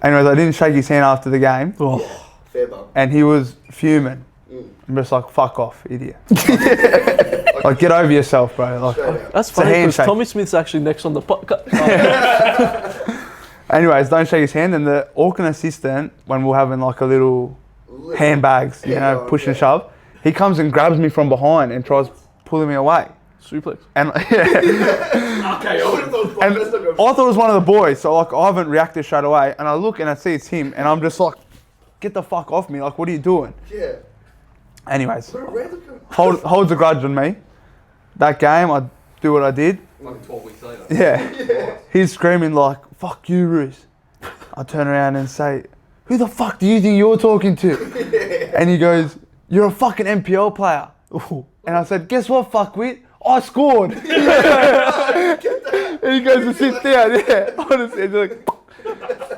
[SPEAKER 3] Anyways, I didn't shake his hand after the game,
[SPEAKER 4] Fair bum.
[SPEAKER 3] and he was fuming. I'm just like, fuck off, idiot. Like, get over yourself, bro. Like,
[SPEAKER 1] That's
[SPEAKER 3] a
[SPEAKER 1] funny because
[SPEAKER 3] handshake.
[SPEAKER 1] Tommy Smith's actually next on the podcast.
[SPEAKER 3] anyways, don't shake his hand. And the Auckland assistant, when we're having like a little handbags, you know, push and shove, he comes and grabs me from behind and tries pulling me away.
[SPEAKER 1] Suplex.
[SPEAKER 3] And yeah.
[SPEAKER 4] Okay, I
[SPEAKER 3] And I thought it was one of the boys, so like I haven't reacted straight away. And I look and I see it's him, and I'm just like, get the fuck off me! Like, what are you doing?
[SPEAKER 4] Yeah.
[SPEAKER 3] Anyways, holds a grudge on me. That game, I do what I did.
[SPEAKER 5] Like 12 weeks later.
[SPEAKER 3] Yeah. He's screaming like, "Fuck you, Ruhs." I turn around and say, "Who the fuck do you think you're talking to?" And he goes, "You're a fucking NPL player." And I said, "Guess what, fuckwit? I scored." And he goes to sit down. Yeah, honestly, he's like,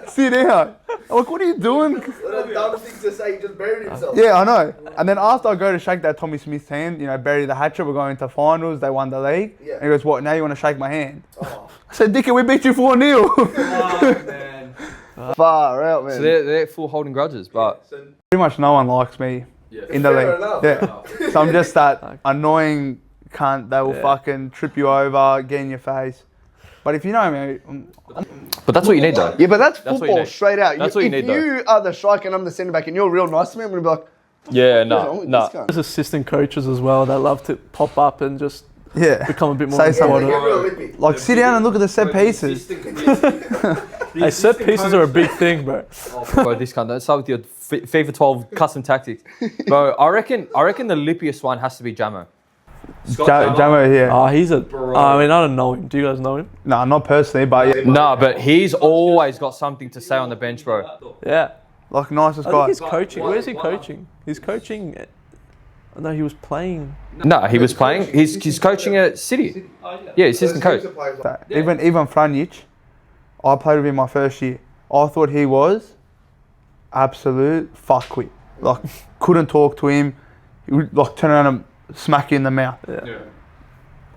[SPEAKER 3] sit down. I'm like, what are you doing?
[SPEAKER 4] What a dumb thing to say. He just buried himself.
[SPEAKER 3] Yeah, I know. And then after I go to shake that Tommy Smith's hand, you know, bury the hatchet, we're going to finals, they won the league.
[SPEAKER 4] Yeah.
[SPEAKER 3] And he goes, what, now you want to shake my hand?
[SPEAKER 4] Oh.
[SPEAKER 3] I said, Dicky, we beat you 4-0.
[SPEAKER 5] Man.
[SPEAKER 4] Far out, man.
[SPEAKER 2] So they're full holding grudges, but
[SPEAKER 3] Pretty much no one likes me in the
[SPEAKER 4] Fair
[SPEAKER 3] league.
[SPEAKER 4] enough.
[SPEAKER 3] Yeah. So I'm just that annoying cunt. They will
[SPEAKER 1] Yeah.
[SPEAKER 3] fucking trip you over, get in your face. But if you know me,
[SPEAKER 2] But that's what you need, though.
[SPEAKER 4] Yeah, but that's
[SPEAKER 2] That's what you
[SPEAKER 4] football
[SPEAKER 2] need.
[SPEAKER 4] straight out.
[SPEAKER 2] That's what you
[SPEAKER 4] if
[SPEAKER 2] need, though.
[SPEAKER 4] you are the striker and I'm the centre back and you're real nice to me, I'm gonna be like,
[SPEAKER 2] Yeah,
[SPEAKER 4] "What's wrong
[SPEAKER 2] no,
[SPEAKER 4] with
[SPEAKER 2] no.
[SPEAKER 4] this guy?"
[SPEAKER 1] There's assistant coaches as well that love to pop up and just
[SPEAKER 3] yeah,
[SPEAKER 1] become a bit more
[SPEAKER 3] Say something.
[SPEAKER 1] important.
[SPEAKER 3] like sit down and look at the set pieces.
[SPEAKER 1] Hey, set pieces are a big thing, bro.
[SPEAKER 2] Bro, this cunt. Don't start with your FIFA 12 custom tactics. Bro, I reckon the lippiest one has to be Jamo.
[SPEAKER 3] Jamo here.
[SPEAKER 1] Oh, he's a. I mean, I don't know him. Do you guys know him?
[SPEAKER 3] No, not personally, but yeah,
[SPEAKER 2] Nah, but he's always got something to say on the bench, bro.
[SPEAKER 1] Yeah.
[SPEAKER 3] like nicest
[SPEAKER 1] I think
[SPEAKER 3] guy.
[SPEAKER 1] he's coaching. Where is he coaching? He's coaching. No, he was playing.
[SPEAKER 2] No, he was playing. He's coaching at City. Yeah, he's assistant coach.
[SPEAKER 3] Even Franjic, I played with him my first year. I thought he was absolute fuckwit. Like couldn't talk to him. He would like turn around and smack you in the mouth.
[SPEAKER 1] Yeah.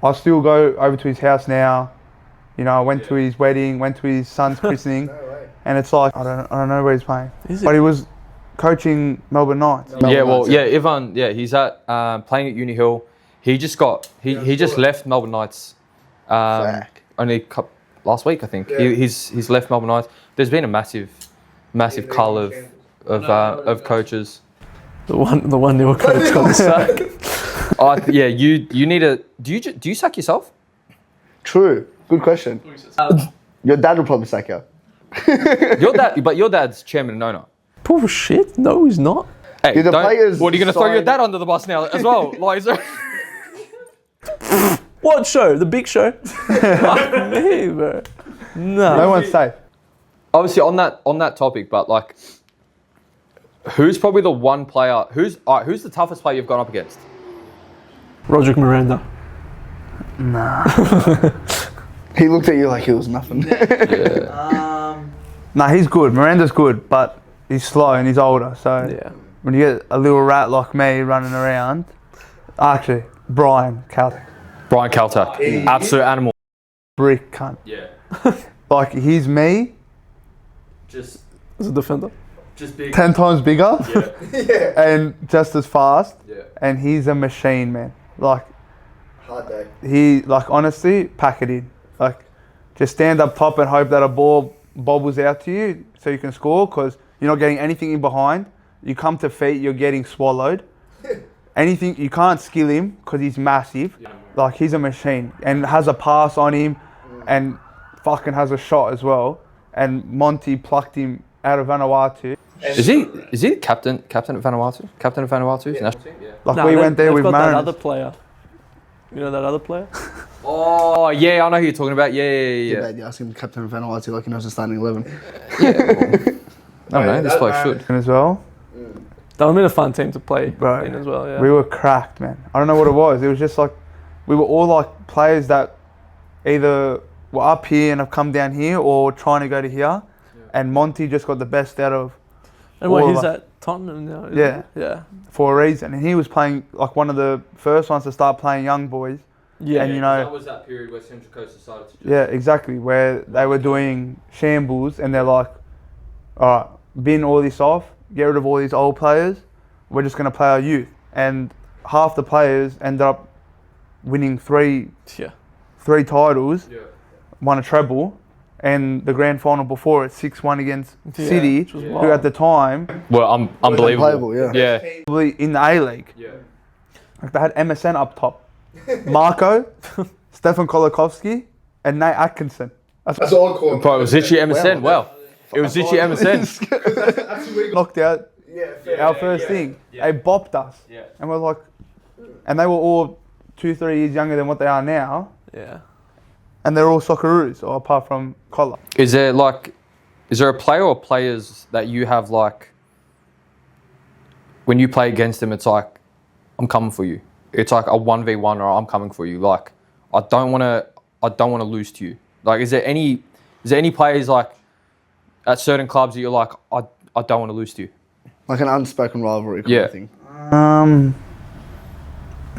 [SPEAKER 3] I still go over to his house now. You know, I went to his wedding, went to his son's christening, and it's like I don't know where he's playing.
[SPEAKER 1] Is it?
[SPEAKER 3] But he was coaching Melbourne Knights.
[SPEAKER 2] Yeah, well, yeah, Ivan. Yeah, he's at playing at Uni Hill. He just left Melbourne Knights. Only last week, I think. He's left Melbourne Knights. There's been a massive cull of coaches.
[SPEAKER 1] The one nil coach got the sack.
[SPEAKER 2] Yeah, you need a. Do you sack yourself?
[SPEAKER 4] True. Good question. Your dad will probably sack you.
[SPEAKER 2] Your dad's chairman and owner.
[SPEAKER 1] Bullshit. No, he's not.
[SPEAKER 2] Hey,
[SPEAKER 4] Yeah, the players
[SPEAKER 2] what are you going to throw your
[SPEAKER 4] sign-
[SPEAKER 2] dad under the bus now as well? Like, is there-
[SPEAKER 1] What show? The big show? Fuck me, bro.
[SPEAKER 3] No
[SPEAKER 1] No.
[SPEAKER 3] one's safe.
[SPEAKER 2] Obviously on that topic, but like, who's probably the one player? Who's the toughest player you've gone up against?
[SPEAKER 1] Roderick Miranda.
[SPEAKER 4] He looked at you like it was nothing.
[SPEAKER 3] Nah, he's good. Miranda's good, but he's slow and he's older. So
[SPEAKER 1] Yeah.
[SPEAKER 3] when you get a little rat like me running around, actually, Brian Caltech,
[SPEAKER 2] Brian Caltech, absolute animal.
[SPEAKER 3] brick cunt.
[SPEAKER 2] Yeah,
[SPEAKER 3] Like he's me,
[SPEAKER 2] just
[SPEAKER 1] As a defender.
[SPEAKER 2] big.
[SPEAKER 3] 10 times bigger and just as fast.
[SPEAKER 2] Yeah.
[SPEAKER 3] And he's a machine, man. Like
[SPEAKER 4] Hard day.
[SPEAKER 3] he, like honestly, pack it in. Like just stand up top and hope that a ball bobbles out to you so you can score, because you're not getting anything in behind. You come to feet, you're getting swallowed. Anything, you can't skill him because he's massive. Like he's a machine and has a pass on him and fucking has a shot as well. And Monty plucked him out of Vanuatu.
[SPEAKER 2] Is he captain of Vanuatu? Captain of Vanuatu? Yeah.
[SPEAKER 3] Like
[SPEAKER 1] No,
[SPEAKER 3] we went there
[SPEAKER 1] they've
[SPEAKER 3] with
[SPEAKER 1] got that
[SPEAKER 3] Mariners.
[SPEAKER 1] other player. You know that other player?
[SPEAKER 2] Oh yeah, I know who you're talking about. Yeah.
[SPEAKER 4] You ask him to captain of Vanuatu like he knows the starting 11.
[SPEAKER 2] I don't know. This player should.
[SPEAKER 3] As well.
[SPEAKER 1] That would have been a fun team to play
[SPEAKER 3] Bro,
[SPEAKER 1] in as well, yeah.
[SPEAKER 3] We were cracked, man. I don't know what it was. It was just like we were all like players that either were up here and have come down here or trying to go to here. And Monty just got the best out of
[SPEAKER 1] And what,
[SPEAKER 3] all
[SPEAKER 1] he's
[SPEAKER 3] of us.
[SPEAKER 1] at Tottenham now, isn't
[SPEAKER 3] Yeah.
[SPEAKER 1] he? Yeah.
[SPEAKER 3] for a reason. And he was playing like one of the first ones to start playing young boys.
[SPEAKER 1] Yeah.
[SPEAKER 3] And you know,
[SPEAKER 2] was that period where Central Coast decided to.
[SPEAKER 3] yeah, exactly, where they were doing shambles and they're like, all right, bin all this off, get rid of all these old players. We're just going to play our youth. And half the players ended up winning three
[SPEAKER 1] Yeah.
[SPEAKER 3] titles,
[SPEAKER 2] Yeah.
[SPEAKER 3] won a treble, and the grand final before it, 6-1 against
[SPEAKER 1] Yeah,
[SPEAKER 3] City,
[SPEAKER 1] which was
[SPEAKER 3] who
[SPEAKER 1] wild.
[SPEAKER 3] at the time,
[SPEAKER 2] Well, unbelievable.
[SPEAKER 4] Unplayable, yeah.
[SPEAKER 2] Yeah.
[SPEAKER 3] probably in the A-League.
[SPEAKER 2] Yeah.
[SPEAKER 3] Like they had MSN up top. Marco, Stefan Kolakovsky, and Nate Atkinson.
[SPEAKER 4] That's all cool.
[SPEAKER 2] Bro, it was literally MSN. Wow. It was literally MSN.
[SPEAKER 3] Knocked out our first thing. They bopped us.
[SPEAKER 2] Yeah.
[SPEAKER 3] And we're like, and they were all 2-3 years younger than what they are now.
[SPEAKER 1] Yeah.
[SPEAKER 3] And they're all Socceroos, or apart from Collar.
[SPEAKER 2] Is there a player or players that you have like, when you play against them, it's like, I'm coming for you. It's like a 1v1 or I'm coming for you. Like, I don't want to lose to you. Like, is there any players like at certain clubs that you're like, I don't want to lose to you?
[SPEAKER 4] Like an unspoken rivalry kind
[SPEAKER 2] Yeah.
[SPEAKER 4] of thing.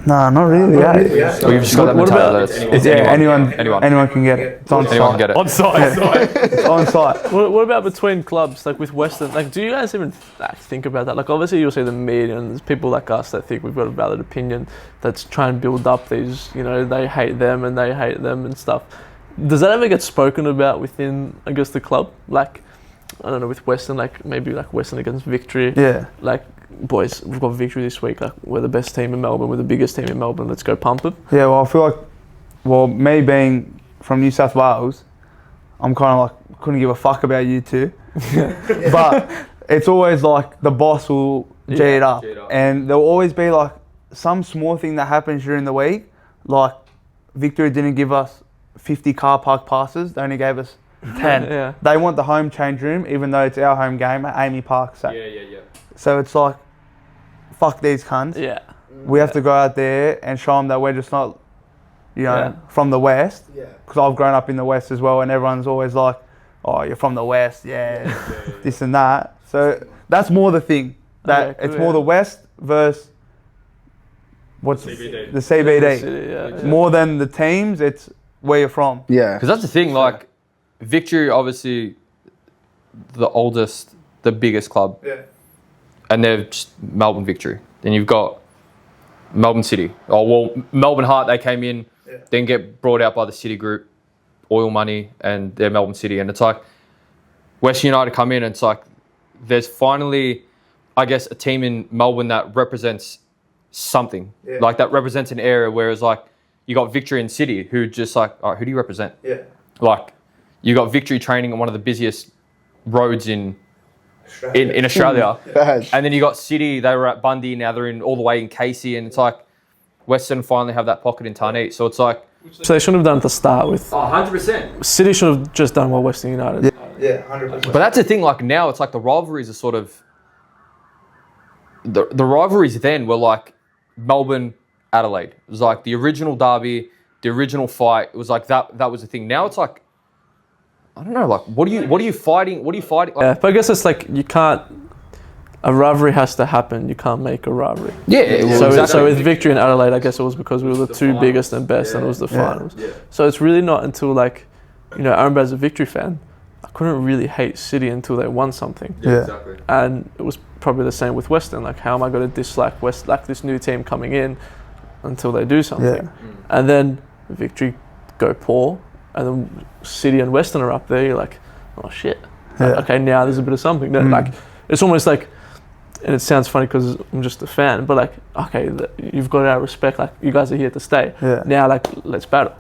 [SPEAKER 3] No, not really. Yeah,
[SPEAKER 2] Or you've just got that
[SPEAKER 1] What
[SPEAKER 2] mentality
[SPEAKER 1] about-
[SPEAKER 2] that it's
[SPEAKER 3] anyone can get it. It's on
[SPEAKER 2] Anyone can
[SPEAKER 3] site.
[SPEAKER 2] get it.
[SPEAKER 5] On site.
[SPEAKER 3] It's on site.
[SPEAKER 1] What about between clubs, like with Western? Like, do you guys even think about that? Like, obviously you'll see the media and there's people like us that think we've got a valid opinion that's trying to build up these, they hate them and they hate them and stuff. Does that ever get spoken about within, I guess, the club? Like, I don't know, with Western, like maybe like Western against Victory.
[SPEAKER 3] Yeah.
[SPEAKER 1] Like, boys, we've got Victory this week. Like, we're the best team in Melbourne. We're the biggest team in Melbourne. Let's go pump it.
[SPEAKER 3] Yeah, well, I feel like, me being from New South Wales, I'm kind of like, couldn't give a fuck about you two. But it's always like the boss will G it up. And there'll always be like some small thing that happens during the week. Like, Victory didn't give us 50 car park passes. They only gave us 10.
[SPEAKER 1] Yeah.
[SPEAKER 3] They want the home change room, even though it's our home game at Amy Park. So it's like, fuck these cunts.
[SPEAKER 1] Yeah.
[SPEAKER 3] We have to go out there and show them that we're just not, from the West. Because I've grown up in the West as well, and everyone's always like, oh, you're from the West, this and that. So that's more the thing. That
[SPEAKER 1] Okay, cool,
[SPEAKER 3] it's more the West versus
[SPEAKER 5] CBD.
[SPEAKER 3] the CBD.
[SPEAKER 1] City, yeah.
[SPEAKER 3] More than the teams, it's where you're from.
[SPEAKER 4] Yeah.
[SPEAKER 2] Because that's the thing, like, Victory, obviously, the oldest, the biggest club.
[SPEAKER 3] Yeah.
[SPEAKER 2] And they're just Melbourne Victory. Then you've got Melbourne City. Oh, well, Melbourne Heart, they came in, then get brought out by the City Group, oil money, and they're Melbourne City. And it's like, Western United come in, and it's like, there's finally, I guess, a team in Melbourne that represents something. Like, that represents an area, whereas, like, you got Victory and City, who just like, all right, who do you represent?
[SPEAKER 3] Yeah.
[SPEAKER 2] Like, you got Victory training on one of the busiest roads in Australia.
[SPEAKER 4] Bad.
[SPEAKER 2] And then you got City, they were at Bundy, now they're in all the way in Casey, and it's like Western finally have that pocket in Tarneit. So it's like,
[SPEAKER 1] So they shouldn't have done it to start with.
[SPEAKER 2] 100%.
[SPEAKER 1] City should have just done what Western United.
[SPEAKER 3] Yeah, 100%.
[SPEAKER 2] But that's the thing, like now it's like the rivalries are sort of, the rivalries then were like Melbourne, Adelaide. It was like the original derby, the original fight. It was like that was the thing. Now it's like, I don't know, like what are you fighting? What are you fighting? Like,
[SPEAKER 1] Yeah, but I guess it's like a rivalry has to happen. You can't make a rivalry. So with Victory and Adelaide, I guess it was because we were the two biggest and best, and it was the finals. So it's really not until like, I remember as a Victory fan, I couldn't really hate City until they won something.
[SPEAKER 2] exactly.
[SPEAKER 1] And it was probably the same with Western. Like, how am I going to dislike this new team coming in until they do something? And then Victory go poor, and then City and Western are up there. You're like, oh shit. Like, okay, now there's a bit of something. Like, it's almost like, and it sounds funny because I'm just a fan, but like, okay, you've got our respect. Like, you guys are here to stay. Now, like, let's battle.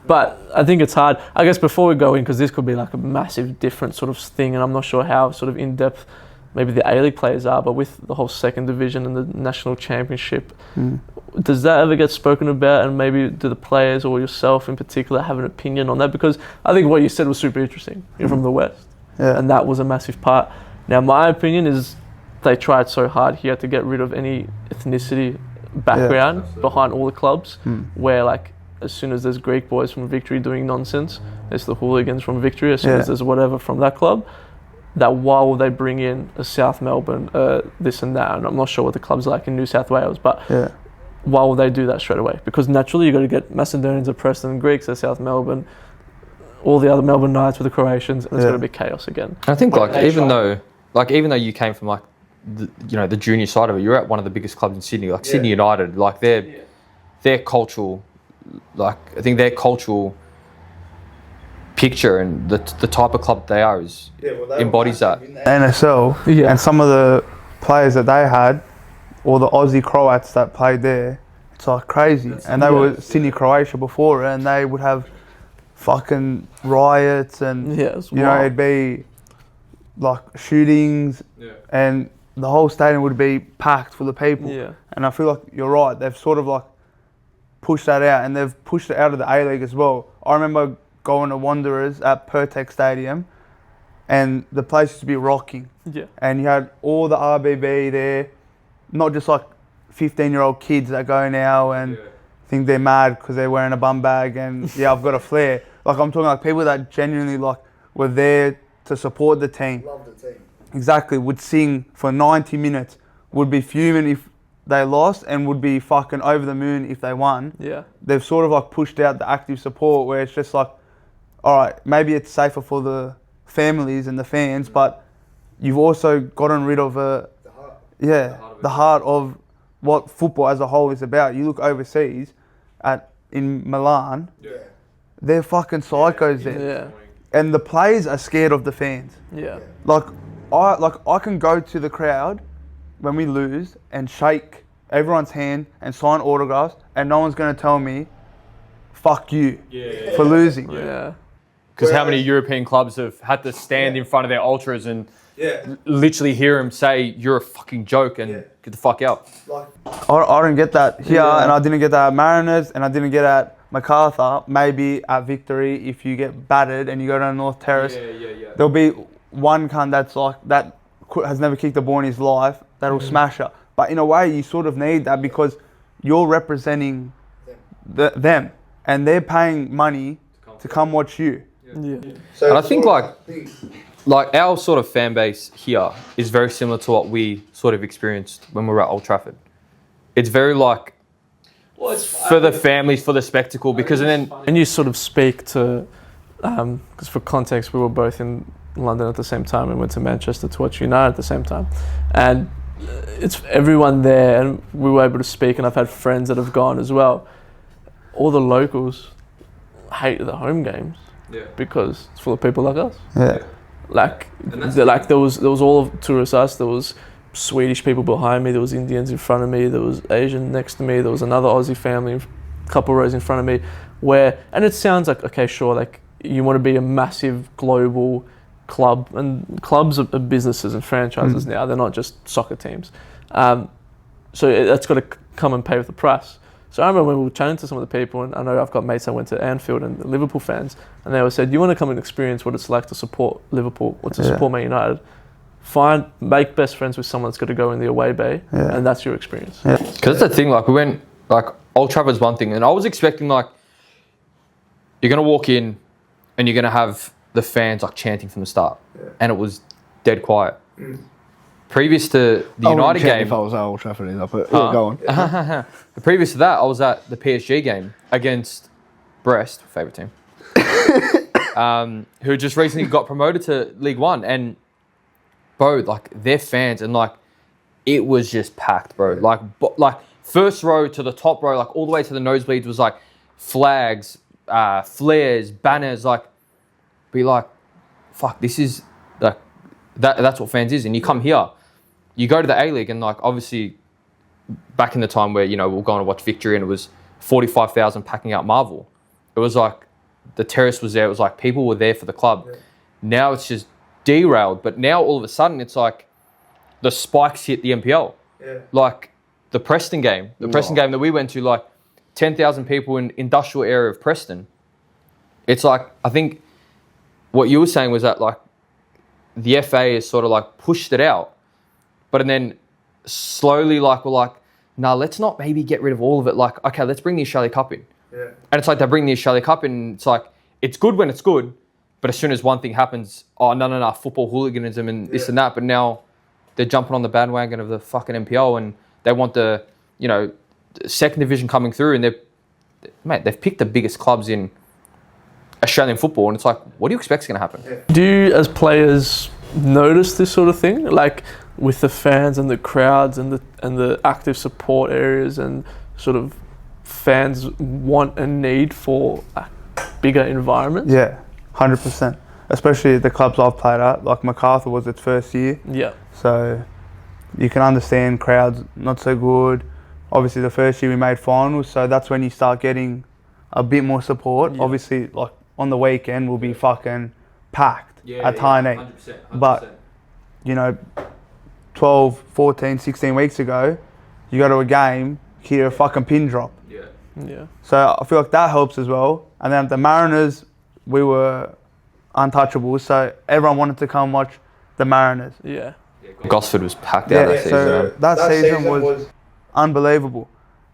[SPEAKER 1] But I think it's hard. I guess before we go in, because this could be like a massive different sort of thing, and I'm not sure how sort of in depth maybe the A-League players are, but with the whole second division and the national championship, does that ever get spoken about? And maybe do the players or yourself in particular have an opinion on that? Because I think what you said was super interesting. You're from the West, and that was a massive part. Now, my opinion is they tried so hard here to get rid of any ethnicity background behind all the clubs, where like as soon as there's Greek boys from Victory doing nonsense, there's the hooligans from Victory. As soon as there's whatever from that club, that why will they bring in a South Melbourne, this and that? And I'm not sure what the club's like in New South Wales, but why will they do that straight away? Because naturally you got to get Macedonians, Preston, Greeks at South Melbourne, all the other Melbourne Knights with the Croatians, and it's going to be chaos again.
[SPEAKER 2] I think even though you came from like the junior side of it, you're at one of the biggest clubs in Sydney, like Sydney United, like their cultural, like I think their cultural picture and the type of club they are is embodies that.
[SPEAKER 3] NSL and some of the players that they had, or the Aussie Croats that played there, it's like crazy. And they were Sydney, Croatia before, and they would have fucking riots and it'd be like shootings, and the whole stadium would be packed full of people. And I feel like you're right, they've sort of like pushed that out, and they've pushed it out of the A-League as well. I remember going to Wanderers at Pertec Stadium, and the place used to be rocking. And you had all the RBB there, not just like 15-year-old kids that go now and think they're mad because they're wearing a bum bag and I've got a flare. Like, I'm talking like people that genuinely like were there to support the team.
[SPEAKER 4] Love the team.
[SPEAKER 3] Exactly, would sing for 90 minutes, would be fuming if they lost and would be fucking over the moon if they won.
[SPEAKER 1] Yeah.
[SPEAKER 3] They've sort of like pushed out the active support where it's just like, all right, maybe it's safer for the families and the fans, but you've also gotten rid of the heart of what football as a whole is about. You look overseas in Milan, they're fucking psychos there.
[SPEAKER 1] Yeah.
[SPEAKER 3] And the players are scared of the fans.
[SPEAKER 1] Yeah.
[SPEAKER 3] Like I can go to the crowd when we lose and shake everyone's hand and sign autographs, and no one's gonna tell me, "Fuck you," for losing.
[SPEAKER 1] Yeah.
[SPEAKER 2] Because how many European clubs have had to stand in front of their ultras and literally hear them say, "You're a fucking joke," and get the fuck out.
[SPEAKER 3] I didn't get that here, and I didn't get that at Mariners, and I didn't get at MacArthur. Maybe at Victory, if you get battered and you go down North Terrace, there'll be one cunt that's like that has never kicked a ball in his life that'll smash her. But in a way, you sort of need that because you're representing them, and they're paying money to come watch you.
[SPEAKER 1] Yeah.
[SPEAKER 2] And I think like our sort of fan base here is very similar to what we sort of experienced when we were at Old Trafford. It's very like for the families, for the spectacle, because
[SPEAKER 1] And you sort of speak to, because for context, we were both in London at the same time and went to Manchester to watch United at the same time, and it's everyone there, and we were able to speak. And I've had friends that have gone as well. All the locals hate the home games because it's full of people like us.
[SPEAKER 3] Yeah.
[SPEAKER 1] Like there was all of tourists us. There was Swedish people behind me. There was Indians in front of me. There was Asian next to me. There was another Aussie family, a couple rows in front of me. And it sounds like, okay, sure, like you want to be a massive global club, and clubs are businesses and franchises now. They're not just soccer teams. So that's got to come and pay with the price. So I remember when we were chatting to some of the people, and I know I've got mates that went to Anfield and Liverpool fans, and they always said, you want to come and experience what it's like to support Liverpool or to support Man United, make best friends with someone that's got to go in the away bay, and that's your experience.
[SPEAKER 2] because that's the thing. Like we went like Old Trafford's one thing, and I was expecting like you're gonna walk in and you're gonna have the fans like chanting from the start, and it was dead quiet. Previous to the United game,
[SPEAKER 4] if I was at Old Trafford either, but go on.
[SPEAKER 2] previous to that, I was at the PSG game against Brest, favourite team, who just recently got promoted to League One, and bro, like their fans, and like it was just packed, bro. Like first row to the top row, like all the way to the nosebleeds was like flags, flares, banners, like be like, fuck, this is like that's what fans is, and you come here. You go to the A-League, and like obviously back in the time where, you know, we'll go and watch Victory and it was 45,000 packing out Marvel. It was like the terrace was there. It was like people were there for the club. Now it's just derailed. But now all of a sudden it's like the spikes hit the NPL. Like the Preston game. The Preston game that we went to, like 10,000 people in industrial area of Preston. It's like, I think what you were saying was that like the FA has sort of like pushed it out. But and then slowly, like, we're like, nah, let's not maybe get rid of all of it. Like, okay, let's bring the Australia Cup in. And it's like they bring the Australia Cup in, and it's like, it's good when it's good, but as soon as one thing happens, oh, no, football hooliganism and this and that. But now they're jumping on the bandwagon of the fucking NPL, and they want the, you know, second division coming through, and they've picked the biggest clubs in Australian football, and it's like, what do you expect is going to happen?
[SPEAKER 1] Do you, as players, notice this sort of thing? Like, with the fans and the crowds and the active support areas, and sort of fans want and need for a bigger environment?
[SPEAKER 3] Yeah, 100%. Especially the clubs I've played at, like MacArthur was its first year.
[SPEAKER 1] Yeah.
[SPEAKER 3] So you can understand crowds not so good. Obviously the first year we made finals, so that's when you start getting a bit more support.
[SPEAKER 1] Yeah.
[SPEAKER 3] Obviously, like on the weekend we'll be fucking packed at Tiny.
[SPEAKER 5] 100%.
[SPEAKER 3] But, you know, 12, 14, 16 weeks ago, you go to a game, hear a fucking pin drop.
[SPEAKER 1] Yeah.
[SPEAKER 3] So I feel like that helps as well. And then at the Mariners, we were untouchable, so everyone wanted to come watch the Mariners.
[SPEAKER 1] Yeah.
[SPEAKER 2] Gosford was packed out that season.
[SPEAKER 3] So that season was unbelievable.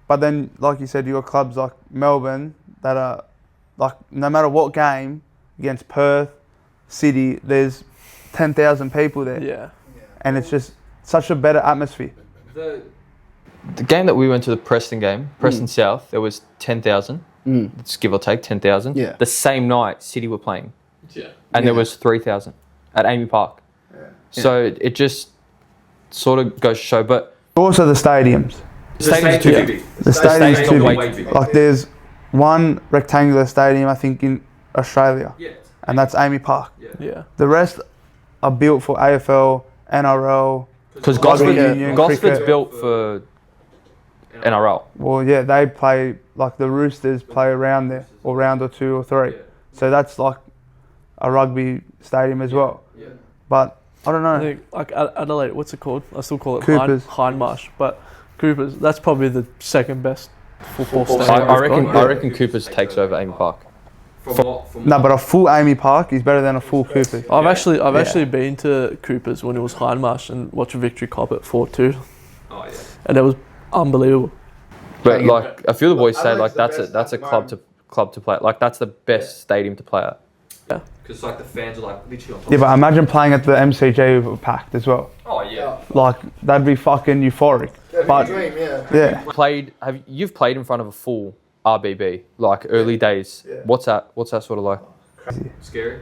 [SPEAKER 3] But then, like you said, you got clubs like Melbourne that are, like, no matter what game, against Perth, City, there's 10,000 people there.
[SPEAKER 1] Yeah.
[SPEAKER 3] And it's just such a better atmosphere.
[SPEAKER 2] the game that we went to, the Preston game, Preston South, there was 10,000. Let's give or take 10,000.
[SPEAKER 4] Yeah.
[SPEAKER 2] The same night, City were playing,
[SPEAKER 5] Yeah.
[SPEAKER 2] and there was 3,000 at Amy Park. So it just sort of goes to show. But
[SPEAKER 3] Also the stadiums.
[SPEAKER 2] the stadium's too big.
[SPEAKER 3] The stadium's
[SPEAKER 2] stadium's
[SPEAKER 3] too
[SPEAKER 2] way
[SPEAKER 3] big.
[SPEAKER 2] too big.
[SPEAKER 3] Like there's one rectangular stadium, I think, in Australia,
[SPEAKER 5] Yeah.
[SPEAKER 3] and that's Amy Park.
[SPEAKER 1] Yeah.
[SPEAKER 3] The rest are built for AFL, NRL.
[SPEAKER 2] Because
[SPEAKER 3] Rugby union,
[SPEAKER 2] Gosford's
[SPEAKER 3] cricket.
[SPEAKER 2] built for NRL.
[SPEAKER 3] Well, yeah, they play, like the Roosters play around there, or round or 2 or 3. So that's like a rugby stadium as well.
[SPEAKER 5] Yeah.
[SPEAKER 3] But I don't
[SPEAKER 1] I
[SPEAKER 3] know.
[SPEAKER 1] think like Adelaide, what's it called? I still call it
[SPEAKER 3] Coopers.
[SPEAKER 1] Hindmarsh, but Coopers. That's probably the second best football stadium.
[SPEAKER 2] I
[SPEAKER 1] we've
[SPEAKER 2] reckon.
[SPEAKER 1] got.
[SPEAKER 2] I reckon Cooper's takes over Amy Park.
[SPEAKER 3] No, but a full Amy Park is better than a full Coopers.
[SPEAKER 1] I've actually been to Coopers when it was Hindmarsh and watched Victory Cop at 4-2,
[SPEAKER 5] Oh yeah.
[SPEAKER 1] and it was unbelievable.
[SPEAKER 2] But like a few of the boys say, like that's a club to play. Like that's the best stadium to play at.
[SPEAKER 5] Because like the fans are like literally on top.
[SPEAKER 3] Yeah, but imagine playing at the MCG with a packed as well.
[SPEAKER 5] Oh yeah.
[SPEAKER 3] Like that'd be fucking euphoric. But yeah,
[SPEAKER 2] You've played in front of a full RBB like early days.
[SPEAKER 3] Yeah.
[SPEAKER 2] What's that sort of like?
[SPEAKER 5] Scary.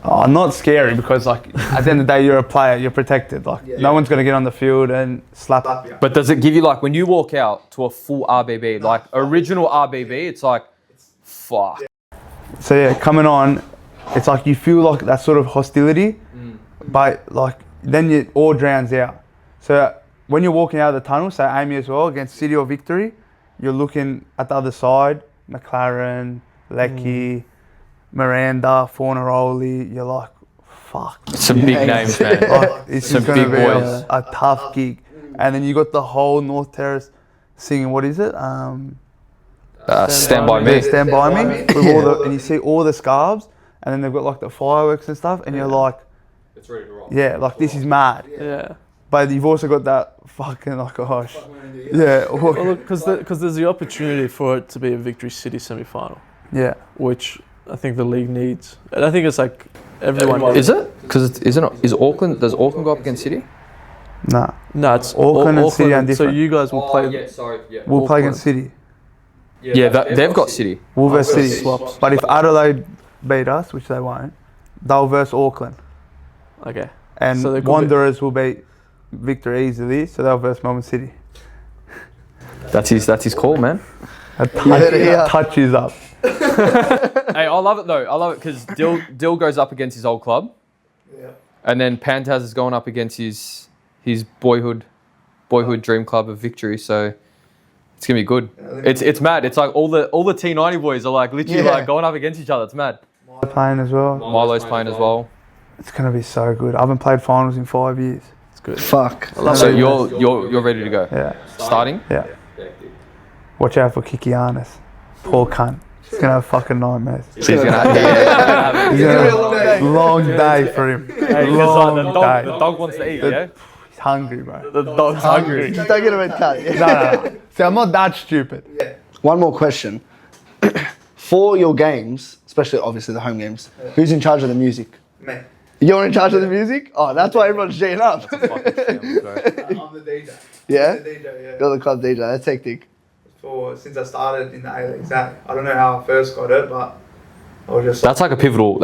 [SPEAKER 3] oh, not scary because like at the end of the day you're a player, you're protected. Like no one's gonna get on the field and slap you.
[SPEAKER 2] But does it give you like when you walk out to a full RBB, like original RBB, it's like fuck.
[SPEAKER 3] So yeah, coming on, it's like you feel like that sort of hostility, but like then it all drowns out. So when you're walking out of the tunnel, say Amy as well, against City or Victory, you're looking at the other side, McLaren, Lecky, Miranda, Fornaroli, you're like, fuck.
[SPEAKER 2] Some big names, man.
[SPEAKER 3] Like, this
[SPEAKER 2] Some
[SPEAKER 3] is going to
[SPEAKER 2] big
[SPEAKER 3] be
[SPEAKER 2] boys.
[SPEAKER 3] a tough gig. And then you got the whole North Terrace singing, what is it?
[SPEAKER 2] Stand by
[SPEAKER 3] Yeah,
[SPEAKER 2] me.
[SPEAKER 3] Stand By Me. With all the, and you see all the scarves, and then they've got like the fireworks and stuff, and you're like,
[SPEAKER 5] It's ready to roll.
[SPEAKER 3] yeah, like this is mad.
[SPEAKER 1] Yeah.
[SPEAKER 3] But you've also got that fucking, like, gosh. Yeah.
[SPEAKER 1] Well, look, because there's the opportunity for it to be a Victory City semi-final,
[SPEAKER 3] Yeah.
[SPEAKER 1] which I think the league needs. And I think it's like everyone.
[SPEAKER 2] Is it? Because is Auckland? Does Auckland go up against City?
[SPEAKER 3] Nah.
[SPEAKER 1] No, it's
[SPEAKER 3] Auckland and City are
[SPEAKER 1] So
[SPEAKER 3] different.
[SPEAKER 1] you guys will play.
[SPEAKER 5] Yeah. Sorry. Yeah.
[SPEAKER 3] We'll play
[SPEAKER 1] Auckland.
[SPEAKER 3] against City.
[SPEAKER 2] Yeah, they've got City.
[SPEAKER 3] We'll verse City.
[SPEAKER 1] Swaps.
[SPEAKER 3] But if Adelaide beat us, which they won't, they'll verse Auckland.
[SPEAKER 1] Okay.
[SPEAKER 3] And
[SPEAKER 1] So they could
[SPEAKER 3] Wanderers will beat Victory easily, so they'll verse Melbourne City.
[SPEAKER 2] That's his call, man.
[SPEAKER 3] Touches up.
[SPEAKER 2] Hey, I love it though. I love it because Dill goes up against his old club, and then Pantaz is going up against his boyhood dream club of Victory. So it's gonna be good. It's mad. It's like all the T90 boys are like literally like going up against each other. It's mad.
[SPEAKER 3] Playing as well.
[SPEAKER 2] Milo's playing as well.
[SPEAKER 3] It's gonna be so good. I haven't played finals in 5 years.
[SPEAKER 1] It's good.
[SPEAKER 4] Fuck.
[SPEAKER 2] So you're ready to go.
[SPEAKER 3] Yeah.
[SPEAKER 2] Starting.
[SPEAKER 3] Yeah. Watch out for Kikianis. Poor cunt. He's gonna have fucking nightmares.
[SPEAKER 2] So he's gonna have,
[SPEAKER 3] He's gonna have a long day for him. Long day.
[SPEAKER 2] the dog wants to eat. Yeah.
[SPEAKER 3] He's hungry, bro.
[SPEAKER 1] The dog's hungry.
[SPEAKER 4] Just don't get him a cut. Yeah.
[SPEAKER 3] No. See, I'm not that stupid.
[SPEAKER 4] One more question. For your games, especially obviously the home games, who's in charge of the music?
[SPEAKER 3] Me.
[SPEAKER 4] You're in charge of the music? Oh, that's why everyone's G'ing up.
[SPEAKER 3] I'm the DJ.
[SPEAKER 4] Yeah?
[SPEAKER 3] I'm the DJ, yeah.
[SPEAKER 4] You're the club DJ. That's hectic.
[SPEAKER 3] Since I started in the A-League. I don't know how I first got it, but I was just...
[SPEAKER 2] That's like a pivotal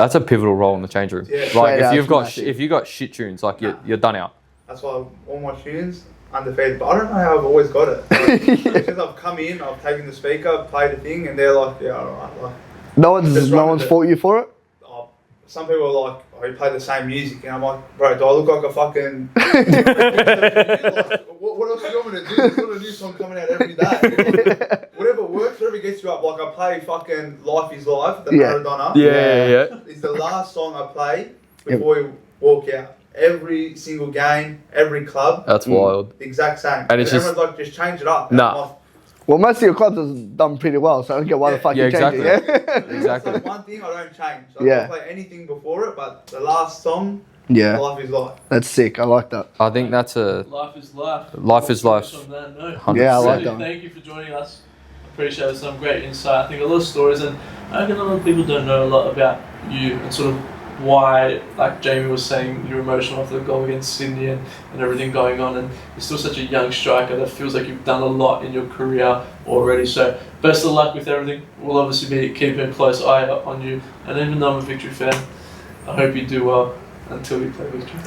[SPEAKER 2] role in the change room.
[SPEAKER 3] Yeah.
[SPEAKER 2] Like
[SPEAKER 4] Straight out,
[SPEAKER 2] if you've got shit tunes, like you're done out.
[SPEAKER 3] That's why all my tunes undefeated. But I don't know how I've always got it. Like, since I've come in, I've taken the speaker, played the thing, and they're like, yeah, alright. Like,
[SPEAKER 4] No one's
[SPEAKER 3] Just running it.
[SPEAKER 4] fought you for it?
[SPEAKER 3] oh, some people are like, oh, you play the same music, and I'm like, bro, do I look like a fucking... like, what else do you want me to do? There's got a new song coming out every day. Whatever works, whatever gets you up. Like, I play fucking Life is Life, the
[SPEAKER 4] Yeah.
[SPEAKER 3] Maradona.
[SPEAKER 2] Yeah.
[SPEAKER 3] It's the last song I play before you walk out. Every single game, every club,
[SPEAKER 2] That's wild.
[SPEAKER 3] the exact same.
[SPEAKER 2] And it's
[SPEAKER 3] everyone's like, just change it up.
[SPEAKER 2] Nah.
[SPEAKER 3] And I'm like,
[SPEAKER 4] Well, most of your clubs have done pretty well, so I don't get why the fuck
[SPEAKER 2] Yeah,
[SPEAKER 4] you change
[SPEAKER 2] exactly.
[SPEAKER 4] it, yeah?
[SPEAKER 3] it's
[SPEAKER 2] Exactly.
[SPEAKER 3] like one thing I don't change. So
[SPEAKER 4] Yeah.
[SPEAKER 3] I can play anything before it, but the last song,
[SPEAKER 4] Yeah,
[SPEAKER 3] Life is Life.
[SPEAKER 4] that's sick. I like that.
[SPEAKER 2] I think that's a
[SPEAKER 1] Life is life.
[SPEAKER 2] Life is life.
[SPEAKER 1] On that note.
[SPEAKER 2] 100%.
[SPEAKER 4] Yeah, I like
[SPEAKER 1] So,
[SPEAKER 4] that one.
[SPEAKER 1] thank you for joining us. Appreciate some great insight. I think a lot of stories, and I reckon a lot of people don't know a lot about you and sort of why, like Jamie was saying, you're emotional after the goal against Sydney and everything going on, and you're still such a young striker that feels like you've done a lot in your career already. So best of luck with everything. We'll obviously be keeping a close eye on you, and even though I'm a Victory fan, I hope you do well until we play Victory.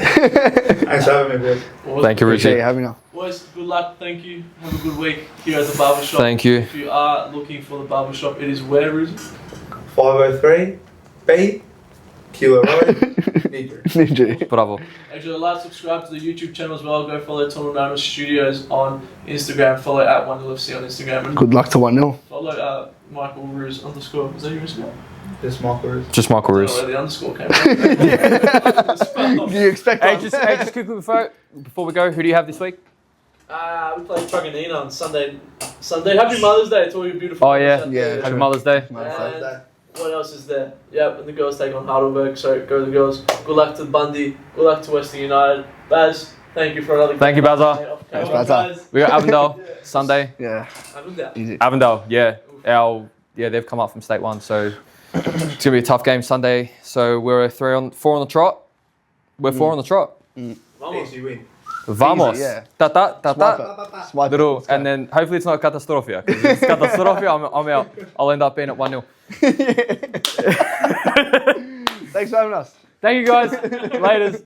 [SPEAKER 3] Thanks for having me, boys.
[SPEAKER 2] Thank you,
[SPEAKER 4] Appreciate you
[SPEAKER 2] Richie.
[SPEAKER 4] having us.
[SPEAKER 1] Boys, good luck. Thank you. Have a good week here at the barbershop.
[SPEAKER 2] Thank you.
[SPEAKER 1] If you are looking for the barbershop, it is where, Ruhs?
[SPEAKER 3] 503 B Kilo Road.
[SPEAKER 4] Need you.
[SPEAKER 2] Bravo.
[SPEAKER 1] Actually, like, subscribe to the YouTube channel as well. Go follow Toronto Studios on Instagram. Follow at @1LFC on Instagram. And
[SPEAKER 4] Good luck to 1-0.
[SPEAKER 1] follow Michael Ruhs _. Is that your Instagram?
[SPEAKER 3] Just Michael Ruhs.
[SPEAKER 2] Just Michael
[SPEAKER 1] I don't know
[SPEAKER 2] Ruhs.
[SPEAKER 1] where the underscore came from.
[SPEAKER 4] Do you expect
[SPEAKER 2] Hey,
[SPEAKER 4] one?
[SPEAKER 2] just quickly before we go, who do you have this week?
[SPEAKER 1] We played Truganina on Sunday. Happy Mother's Day to all you beautiful
[SPEAKER 2] Oh,
[SPEAKER 1] mothers
[SPEAKER 2] yeah.
[SPEAKER 1] out there.
[SPEAKER 4] Yeah,
[SPEAKER 2] Happy
[SPEAKER 4] sure.
[SPEAKER 2] Mother's Day.
[SPEAKER 1] And what else is there? Yep, and the girls take on Heidelberg, so go the girls. Good luck to Bundy. Good luck to Western United. Baz, thank you for another
[SPEAKER 2] Thank you, Bazza.
[SPEAKER 4] Thanks, Bazza.
[SPEAKER 2] We got Avondale Sunday.
[SPEAKER 4] Yeah,
[SPEAKER 1] Avondale.
[SPEAKER 4] easy.
[SPEAKER 2] Avondale, yeah. They've come up from State 1, so it's gonna be a tough game Sunday. So we're 4 on the trot. We're 4 on the trot.
[SPEAKER 1] Vamos.
[SPEAKER 3] Easy win.
[SPEAKER 2] Vamos.
[SPEAKER 4] Easy, yeah.
[SPEAKER 2] Ta.
[SPEAKER 4] Swipe it. Swipe it.
[SPEAKER 2] Little,
[SPEAKER 4] Let's go.
[SPEAKER 2] and then hopefully it's not a catastrophe. Because if it's catastrophe, I'm out. I'll end up being at 1-0.
[SPEAKER 4] Thanks for having us.
[SPEAKER 2] Thank you guys. Laters.